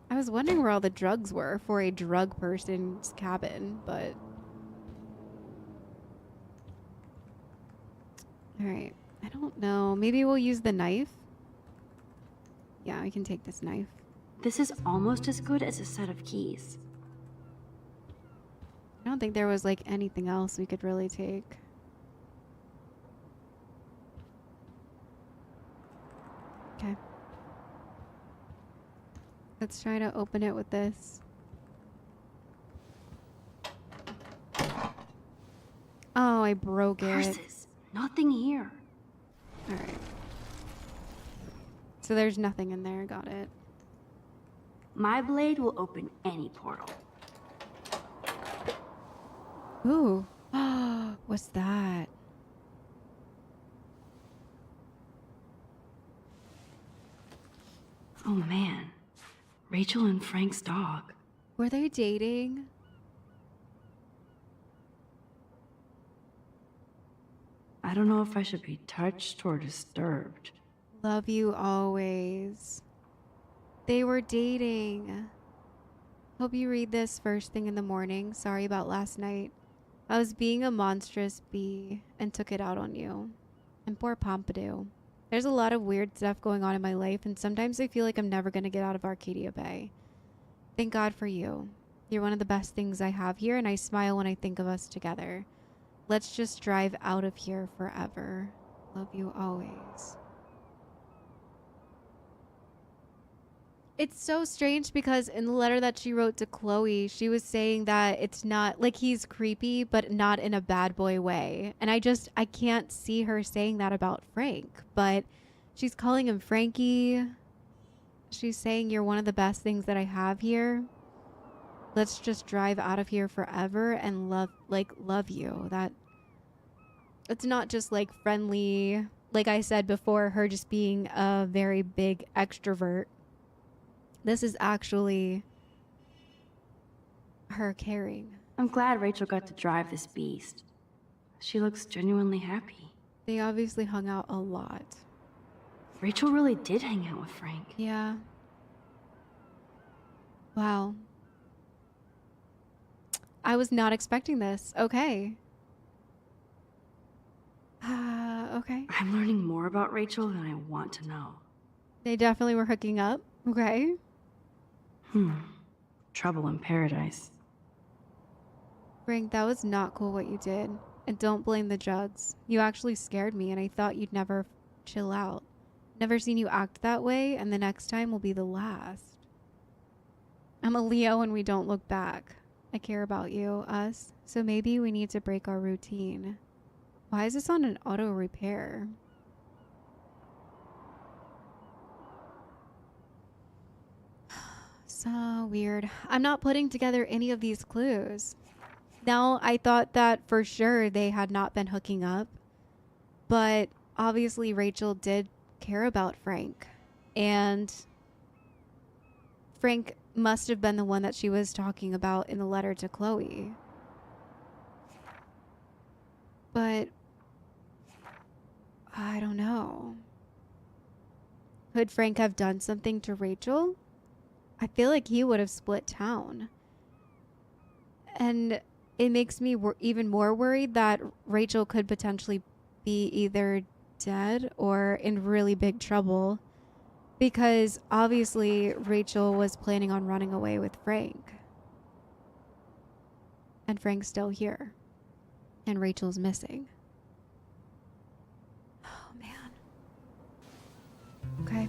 I was wondering where all the drugs were for a drug person's cabin, but... All right, I don't know. Maybe we'll use the knife? Yeah, we can take this knife. This is almost as good as a set of keys. I don't think there was like anything else we could really take. Okay. Let's try to open it with this. Oh, I broke it. Purses. Nothing here. All right. So there's nothing in there. Got it. My blade will open any portal. Ooh. What's that? Oh man. Rachel and Frank's dog. Were they dating? I don't know if I should be touched or disturbed. Love you always. They were dating. Hope you read this first thing in the morning. Sorry about last night. I was being a monstrous bee and took it out on you. And poor Pompidou. There's a lot of weird stuff going on in my life, and sometimes I feel like I'm never going to get out of Arcadia Bay. Thank God for you. You're one of the best things I have here, and I smile when I think of us together. Let's just drive out of here forever. Love you always. It's so strange because in the letter that she wrote to Chloe, she was saying that it's not like he's creepy, but not in a bad boy way. And I can't see her saying that about Frank, but she's calling him Frankie. She's saying you're one of the best things that I have here. Let's just drive out of here forever and love you. It's not just like friendly, like I said before, her just being a very big extrovert. This is actually her caring. I'm glad Rachel got to drive this beast. She looks genuinely happy. They obviously hung out a lot. Rachel really did hang out with Frank. Yeah. Wow. I was not expecting this. Okay. Okay. I'm learning more about Rachel than I want to know. They definitely were hooking up. Okay. Trouble in paradise. Frank, that was not cool what you did. And don't blame the drugs. You actually scared me and I thought you'd never chill out. Never seen you act that way, and the next time will be the last. I'm a Leo and we don't look back. I care about you, us, so maybe we need to break our routine. Why is this on an auto repair? So weird. I'm not putting together any of these clues. Now, I thought that for sure they had not been hooking up, but obviously Rachel did care about Frank, and Frank must have been the one that she was talking about in the letter to Chloe. But I don't know. Could Frank have done something to Rachel? I feel like he would have split town. And it makes me even more worried that Rachel could potentially be either dead or in really big trouble, because obviously Rachel was planning on running away with Frank. And Frank's still here. And Rachel's missing. Oh, man. Okay.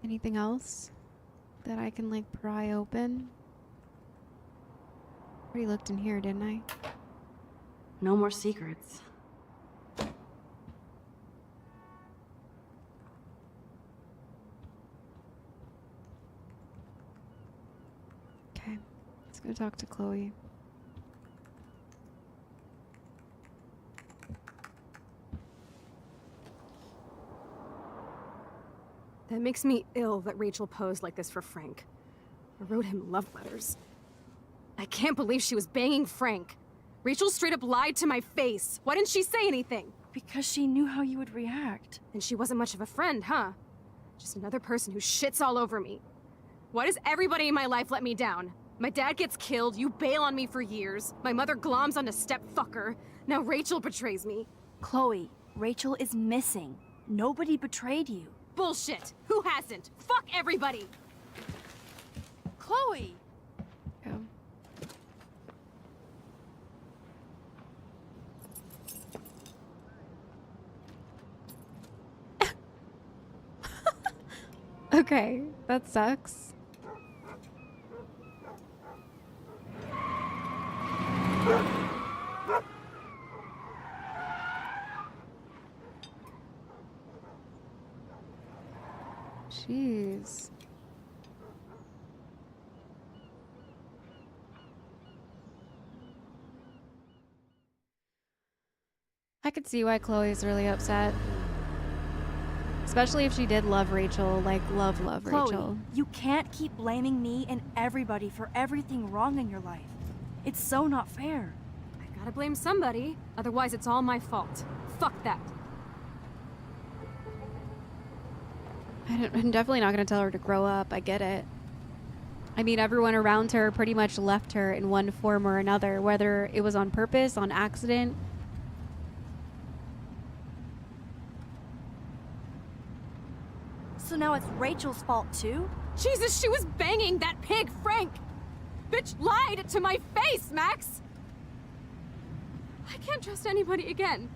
Anything else that I can, like, pry open? Already looked in here, didn't I? No more secrets. Okay. Let's go talk to Chloe. That makes me ill that Rachel posed like this for Frank. I wrote him love letters. I can't believe she was banging Frank. Rachel straight up lied to my face. Why didn't she say anything? Because she knew how you would react. And she wasn't much of a friend, huh? Just another person who shits all over me. Why does everybody in my life let me down? My dad gets killed, you bail on me for years, my mother gloms on a stepfucker, now Rachel betrays me. Chloe, Rachel is missing. Nobody betrayed you. Bullshit! Who hasn't? Fuck everybody! Chloe! Go. Okay, that sucks. Jeez. I could see why Chloe's really upset. Especially if she did love Rachel, like love Chloe, Rachel. you can't keep blaming me and everybody for everything wrong in your life. It's so not fair. I gotta blame somebody, otherwise it's all my fault. Fuck that. I'm definitely not going to tell her to grow up. I get it. I mean, everyone around her pretty much left her in one form or another, whether it was on purpose, on accident. So now it's Rachel's fault too? Jesus, she was banging that pig, Frank! Bitch lied to my face, Max! I can't trust anybody again.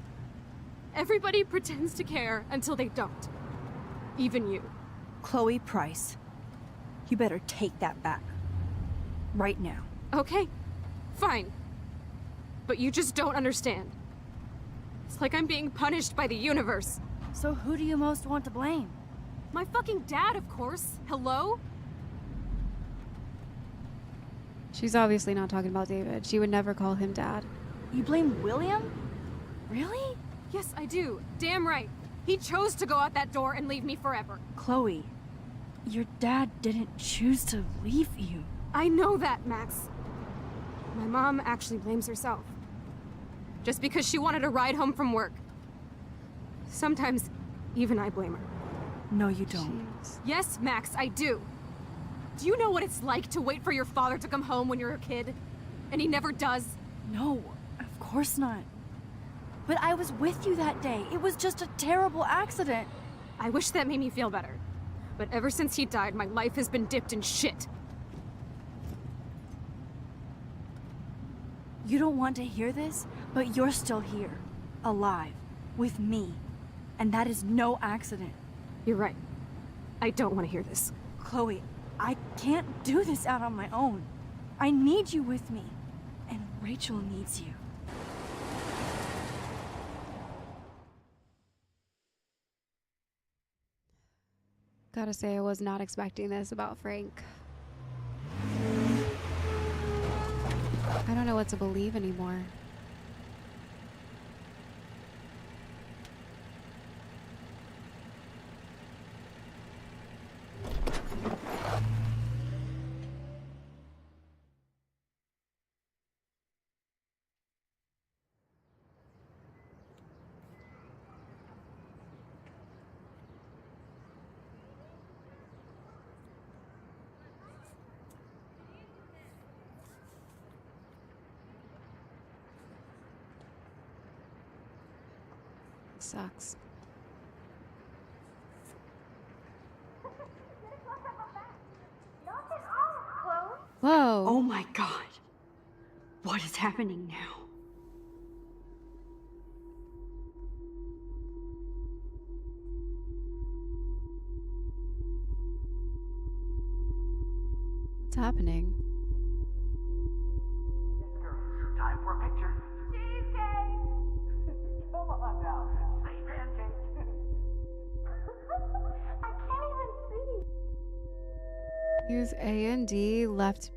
Everybody pretends to care until they don't. Even you. Chloe Price, you better take that back. Right now. Okay, fine. But you just don't understand. It's like I'm being punished by the universe. So who do you most want to blame? My fucking dad, of course. Hello? She's obviously not talking about David. She would never call him dad. You blame William? Really? Yes, I do. Damn right. He chose to go out that door and leave me forever. Chloe, your dad didn't choose to leave you. I know that, Max. My mom actually blames herself. Just because she wanted a ride home from work. Sometimes, even I blame her. No, you don't. Jeez. Yes, Max, I do. Do you know what it's like to wait for your father to come home when you're a kid? And he never does? No, of course not. But I was with you that day. It was just a terrible accident. I wish that made me feel better. But ever since he died, my life has been dipped in shit. You don't want to hear this, but you're still here. Alive. With me. And that is no accident. You're right. I don't want to hear this. Chloe, I can't do this out on my own. I need you with me. And Rachel needs you. Gotta say, I was not expecting this about Frank. I don't know what to believe anymore. Sucks. Whoa. Oh my god. What is happening now? What's happening? Time for a picture. Cheesecake! Come on now. Say pancake. I can't even see. Use A and D left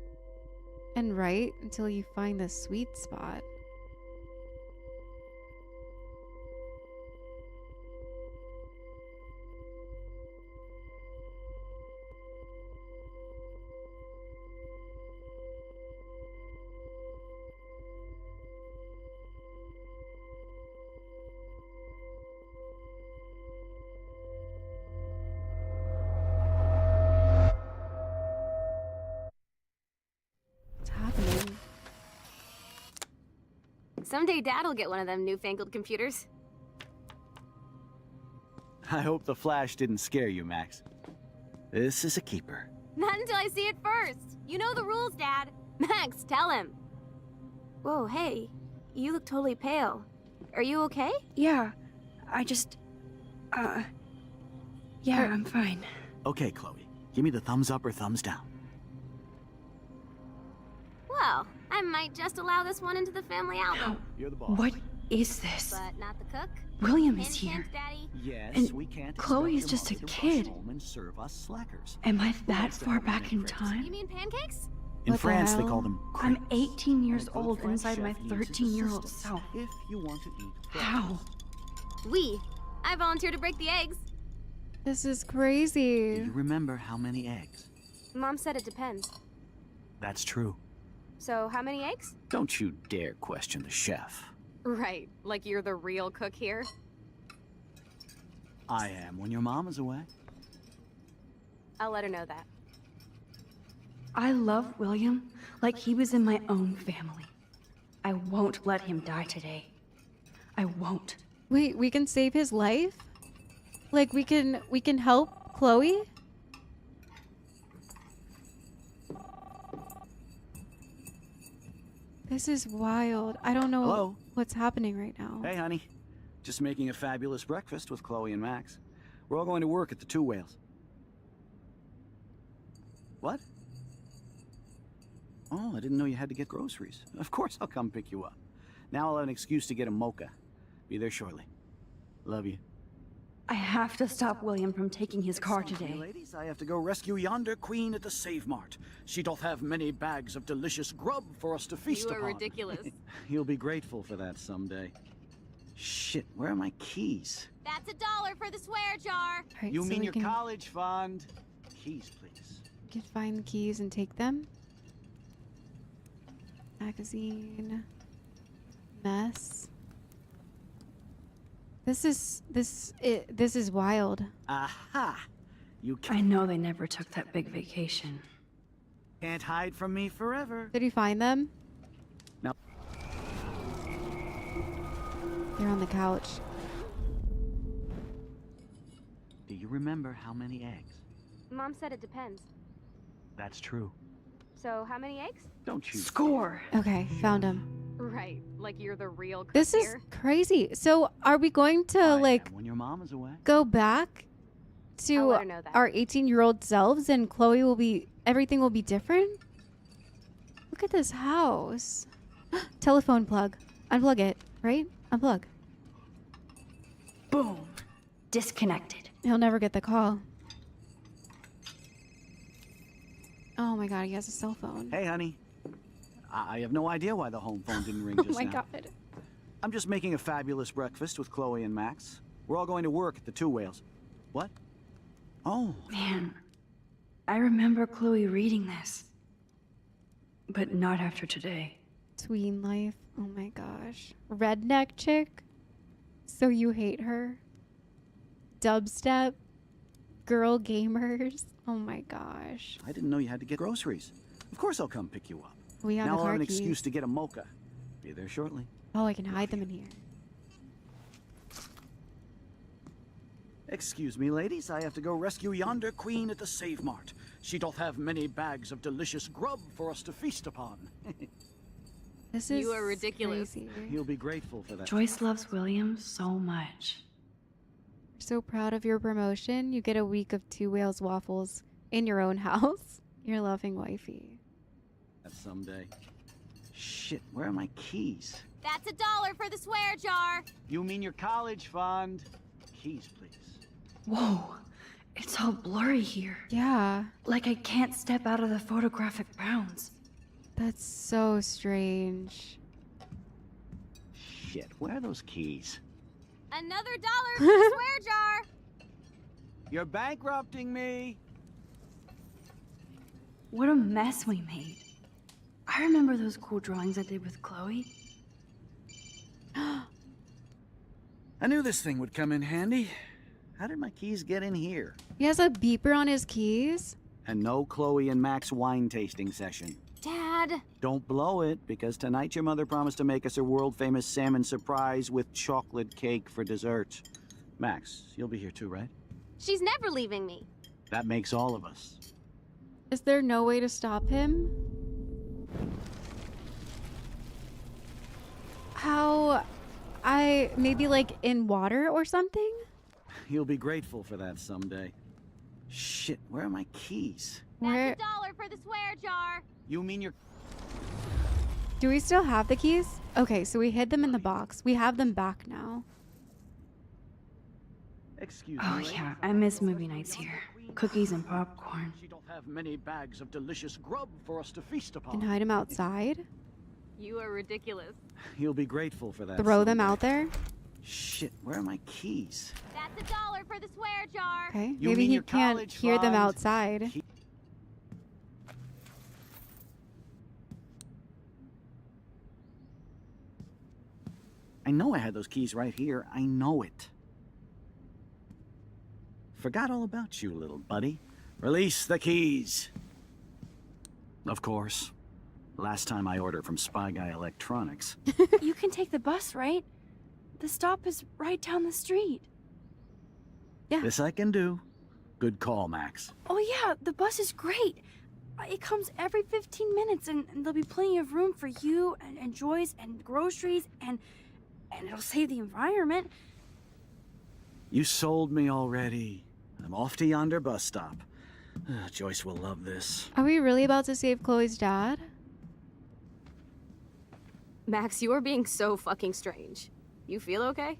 and right until you find the sweet spot. What's happening? Someday Dad'll get one of them newfangled computers. I hope the flash didn't scare you, Max. This is a keeper. Not until I see it first. You know the rules, Dad. Max, tell him. Whoa, hey. You look totally pale. Are you okay? Yeah, I just... Yeah, I'm fine. Okay, Chloe. Give me the thumbs up or thumbs down. Well, I might just allow this one into the family album. You're the boss. What is this? But not the cook. William is Hint, here. hint, Daddy. Yes, And we can't Chloe expect is your just a mother to kid. rush home and serve us slackers. Am I Who that wants to far have a back in minute, Chris? time? You mean pancakes? In What the France, they hell? call them I'm crepes. 18 years And a good old French inside my chef needs his 13-year-old assistance self. If you want to eat How? I volunteer to break the eggs. This is Do crazy. you remember how many eggs? Mom said it depends. That's true. So how many eggs? Don't you dare question the chef. Right, like you're the real cook here. I am when your mom is away. I'll let her know that. I love William like he was in my own family. I won't let him die today. I won't. Wait, we can save his life? Like we can help Chloe? This is wild. I don't know Hello? what's happening right now. Hey, honey. Just making a fabulous breakfast with Chloe and Max. We're all going to work at the Two Whales. What? Oh, I didn't know you had to get groceries. Of course I'll come pick you up. Now I'll have an excuse to get a mocha. Be there shortly. Love you. I have to stop William from taking his car Excuse me, today. ladies, I have to go rescue yonder queen at the Save Mart. She doth have many bags of delicious grub for us to feast You are upon. ridiculous. You'll be grateful for that someday. Shit, where are my keys? That's $1 for the swear jar. All right, You so mean we your can, college fund? Keys, please. we can find the keys and take them. Magazine. Mess. This is wild. Aha! You I know they never took that big vacation. can't hide from me forever. Did you find them? No. They're on the couch. Do you remember how many eggs? Mom said it depends. That's true. So how many eggs? Don't you? Score! Okay, found them. Right, like you're the real cook This is here. crazy. So are we going to I like am when your mom is away. go back I'll to let her know that. our 18-year-old selves and Chloe will be everything will be different? Look at this house. Telephone plug. Unplug it, right? Unplug. Boom! Disconnected. He'll never get the call. Oh my god, he has a cell phone. Hey, honey. I have no idea why the home phone didn't ring Oh just my now. god. I'm just making a fabulous breakfast with Chloe and Max. We're all going to work at the Two Whales. What? Oh, Man, I remember Chloe reading this. But not after today. Tween life. Oh my gosh. Redneck chick. So you hate her. Dubstep. Girl gamers. Oh my gosh. I didn't know you had to get groceries. Of course I'll come pick you up. We have Now the I'll car have an keys. excuse to get a mocha. Be there shortly. Oh, I can hide them in here. Excuse me, ladies, I have to go rescue yonder queen at the Save Mart. She doth have many bags of delicious grub for us to feast upon. This is You are ridiculous. crazy. You'll be grateful for that. Joyce loves William so much. So proud of your promotion. You get a week of 2 Whales waffles in your own house. Your loving wifey. Someday. Shit, where are my keys? That's $1 for the swear jar. You mean your college fund? Keys, please. Whoa, it's all blurry here. Yeah, Like I can't step out of the photographic bounds. that's so strange. Shit, where are those keys? Another $1 for the swear jar. You're bankrupting me! What a mess we made. I remember those cool drawings I did with Chloe. I knew this thing would come in handy. How did my keys get in here? He has a beeper on his keys. And no Chloe and Max wine tasting session. Dad. Don't blow it, because tonight your mother promised to make us a world-famous salmon surprise with chocolate cake for dessert. Max, you'll be here too, right? She's never leaving me. That makes all of us. Is there no way to stop him? How? Maybe like in water or something? You'll be grateful for that someday. Shit, where are my keys? Where? That's $1 for the swear jar. You mean your... Do we still have the keys? Okay, so we hid them in the box. We have them back now. Excuse Oh me. yeah, I miss movie nights here. Cookies and popcorn. She don't have many bags of delicious grub for us to feast upon. And hide them outside? You are ridiculous. You'll be grateful for that. Throw them someday. out there? Shit, where are my keys? That's $1 for the swear jar. Okay, You maybe mean he your can't college hear them fund? outside. I know I had those keys right here. I know it. Forgot all about you, little buddy. Release the keys. Of course. Last time I ordered from Spy Guy Electronics. You can take the bus, right? The stop is right down the street. This I can do. Good call, Max. Oh yeah, the bus is great. It comes every 15 minutes and there'll be plenty of room for you and Joyce and groceries and it'll save the environment. You sold me already. I'm off to yonder bus stop. Joyce will love this. Are we really about to save Chloe's dad? Max, you are being so fucking strange. You feel okay?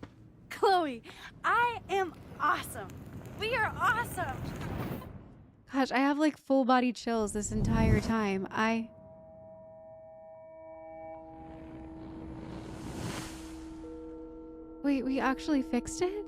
Chloe, I am awesome. We are awesome. Gosh, I have like full body chills this entire time. Wait, we actually fixed it?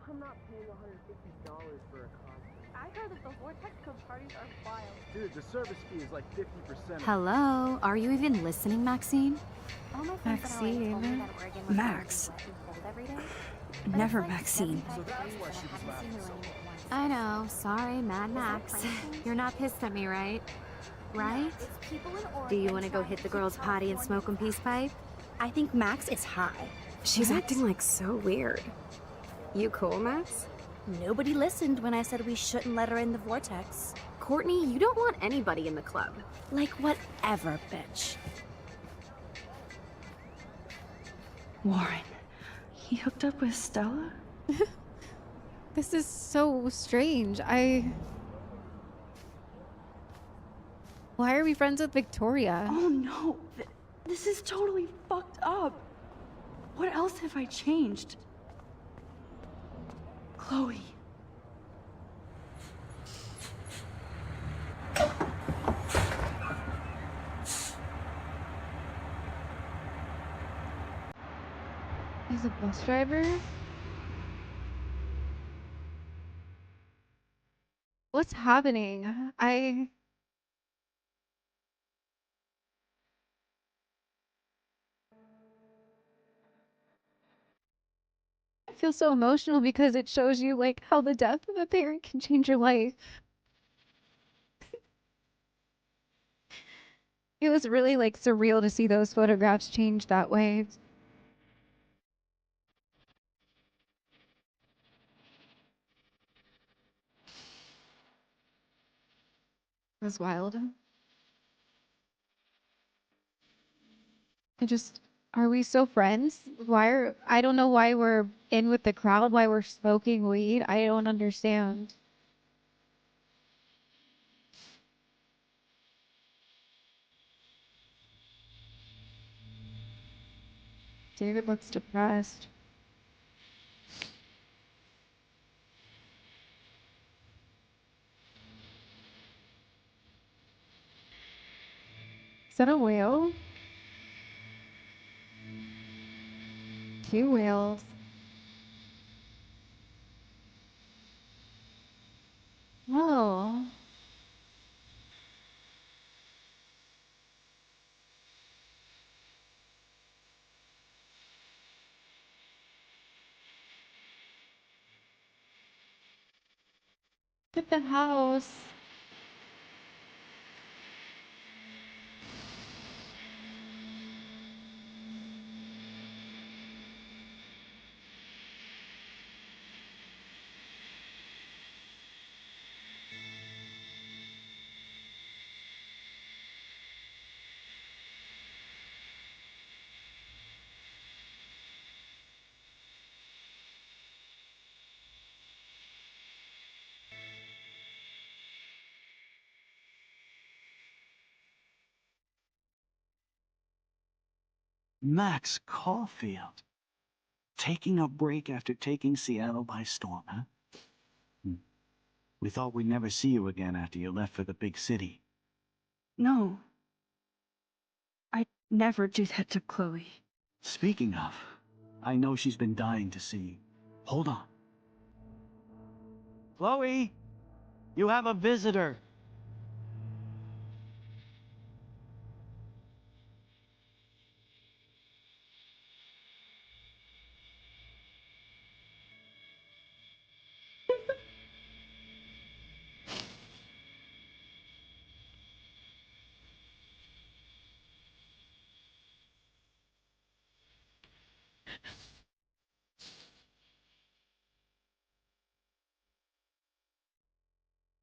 I'm not paying $150 for a concert. I heard that the Vortex Club parties are wild. Dude, the service fee is like 50%. Hello? Are you even listening, Maxine? All my friends that are like, told me Maxine. that Oregon was Max. too cold every day. Never Maxine. So that's why she was laughing so much. I know. Sorry, Mad Max. You're not pissed at me, right? Right? Do you want to go hit the girls' potty and smoke 'em peace pipe? I think Max is high. She's acting like so weird. You cool, Max? Nobody listened when I said we shouldn't let her in the vortex. Courtney, you don't want anybody in the club. Like whatever, bitch. Warren, he hooked up with Stella? This is so strange. Why are we friends with Victoria? Oh no, this is totally fucked up. What else have I changed? Chloe. He's a bus driver? What's happening? I feel so emotional because it shows you like how the death of a parent can change your life. It was really like surreal to see those photographs change that way. It was wild. I just, are we so friends? I don't know why we're in with the crowd, why we're smoking weed. I don't understand. David looks depressed. Is that a whale? Two whales. Oh. Look at the house. Max Caulfield. Taking a break after taking Seattle by storm, huh? We thought we'd never see you again after you left for the big city. No. I'd never do that to Chloe. Speaking of, I know she's been dying to see you. Hold on. Chloe, you have a visitor.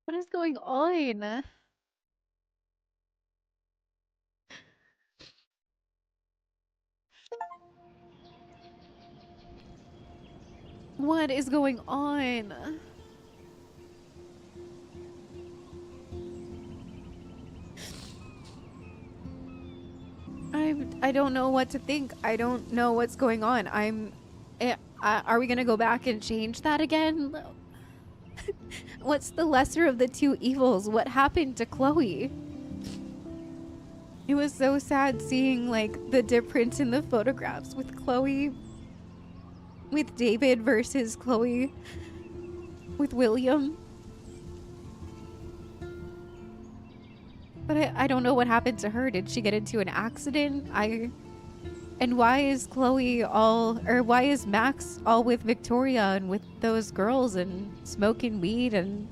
What is going on? What is going on? I don't know what to think. I don't know what's going on. Are we gonna go back and change that again? What's the lesser of the two evils? What happened to Chloe? It was so sad seeing like the difference in the photographs with Chloe, with David versus Chloe with William. But I don't know what happened to her. Did she get into an accident? And why is why is Max all with Victoria and with those girls and smoking weed? And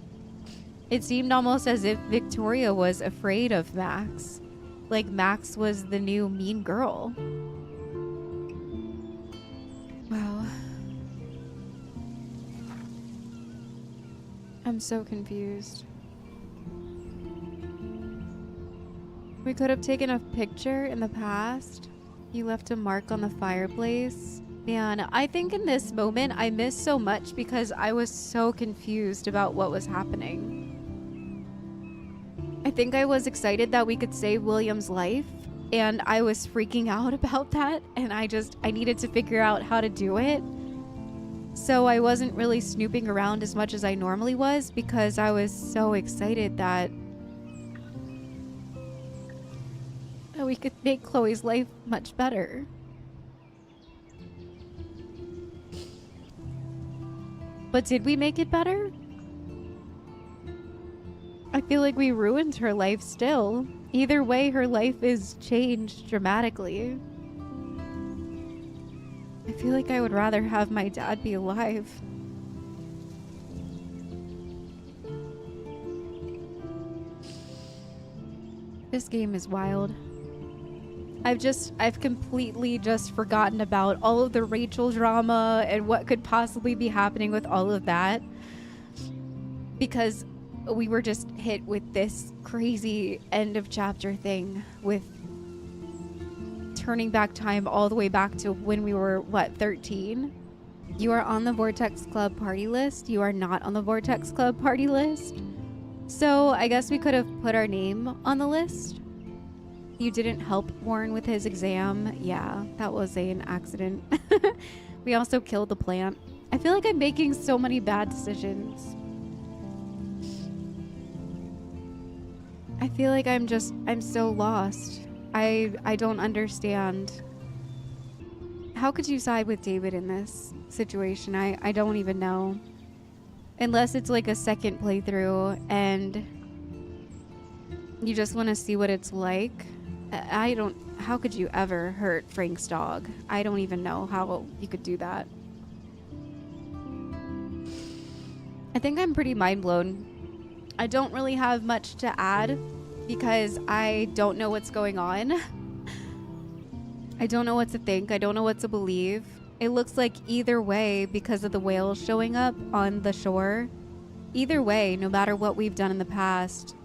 it seemed almost as if Victoria was afraid of Max. Like Max was the new mean girl. Wow. I'm so confused. We could have taken a picture in the past. You left a mark on the fireplace. Man, I think in this moment I missed so much because I was so confused about what was happening. I think I was excited that we could save William's life, and I was freaking out about that, and I needed to figure out how to do it. So I wasn't really snooping around as much as I normally was because I was so excited that we could make Chloe's life much better. But did we make it better? I feel like we ruined her life still. Either way, her life is changed dramatically. I feel like I would rather have my dad be alive. This game is wild. I've completely just forgotten about all of the Rachel drama and what could possibly be happening with all of that. Because we were just hit with this crazy end of chapter thing with turning back time all the way back to when we were, what, 13? You are on the Vortex Club party list. You are not on the Vortex Club party list. So I guess we could have put our name on the list. You didn't help Warren with his exam. Yeah, that was an accident. We also killed the plant. I feel like I'm making so many bad decisions. I feel like I'm so lost. I don't understand. How could you side with David in this situation? I don't even know. Unless it's like a second playthrough and you just want to see what it's like. How could you ever hurt Frank's dog? I don't even know how you could do that. I think I'm pretty mind blown. I don't really have much to add because I don't know what's going on. I don't know what to think. I don't know what to believe. It looks like either way, because of the whales showing up on the shore, either way, no matter what we've done in the past,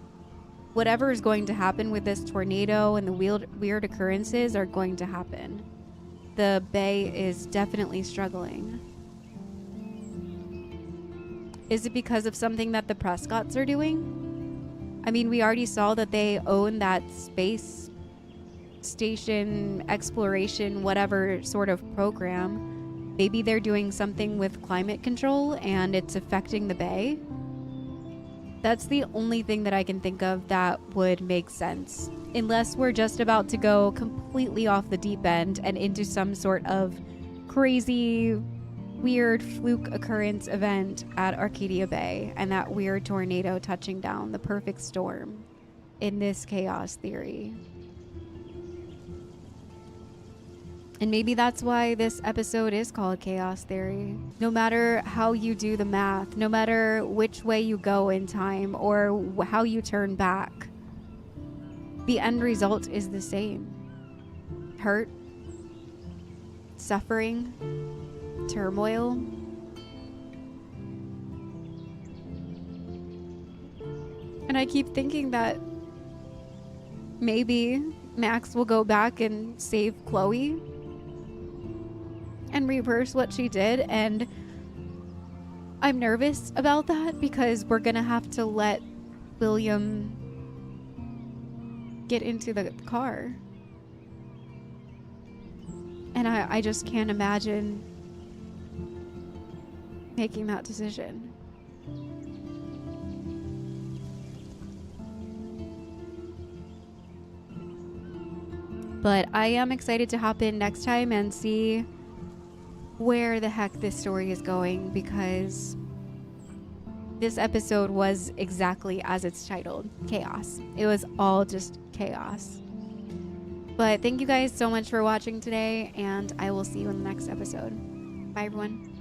whatever is going to happen with this tornado and the weird occurrences are going to happen. The bay is definitely struggling. Is it because of something that the Prescotts are doing? I mean, we already saw that they own that space station exploration, whatever sort of program. Maybe they're doing something with climate control and it's affecting the bay. That's the only thing that I can think of that would make sense. Unless we're just about to go completely off the deep end and into some sort of crazy, weird fluke occurrence event at Arcadia Bay and that weird tornado touching down, the perfect storm in this chaos theory. And maybe that's why this episode is called Chaos Theory. No matter how you do the math, no matter which way you go in time or how you turn back, the end result is the same. Hurt, suffering, turmoil. And I keep thinking that maybe Max will go back and save Chloe and reverse what she did, and I'm nervous about that because we're gonna have to let William get into the car, and I just can't imagine making that decision. But I am excited to hop in next time and see where the heck this story is going, because this episode was exactly as it's titled, Chaos. It was all just chaos. But thank you guys so much for watching today, and I will see you in the next episode. Bye, everyone.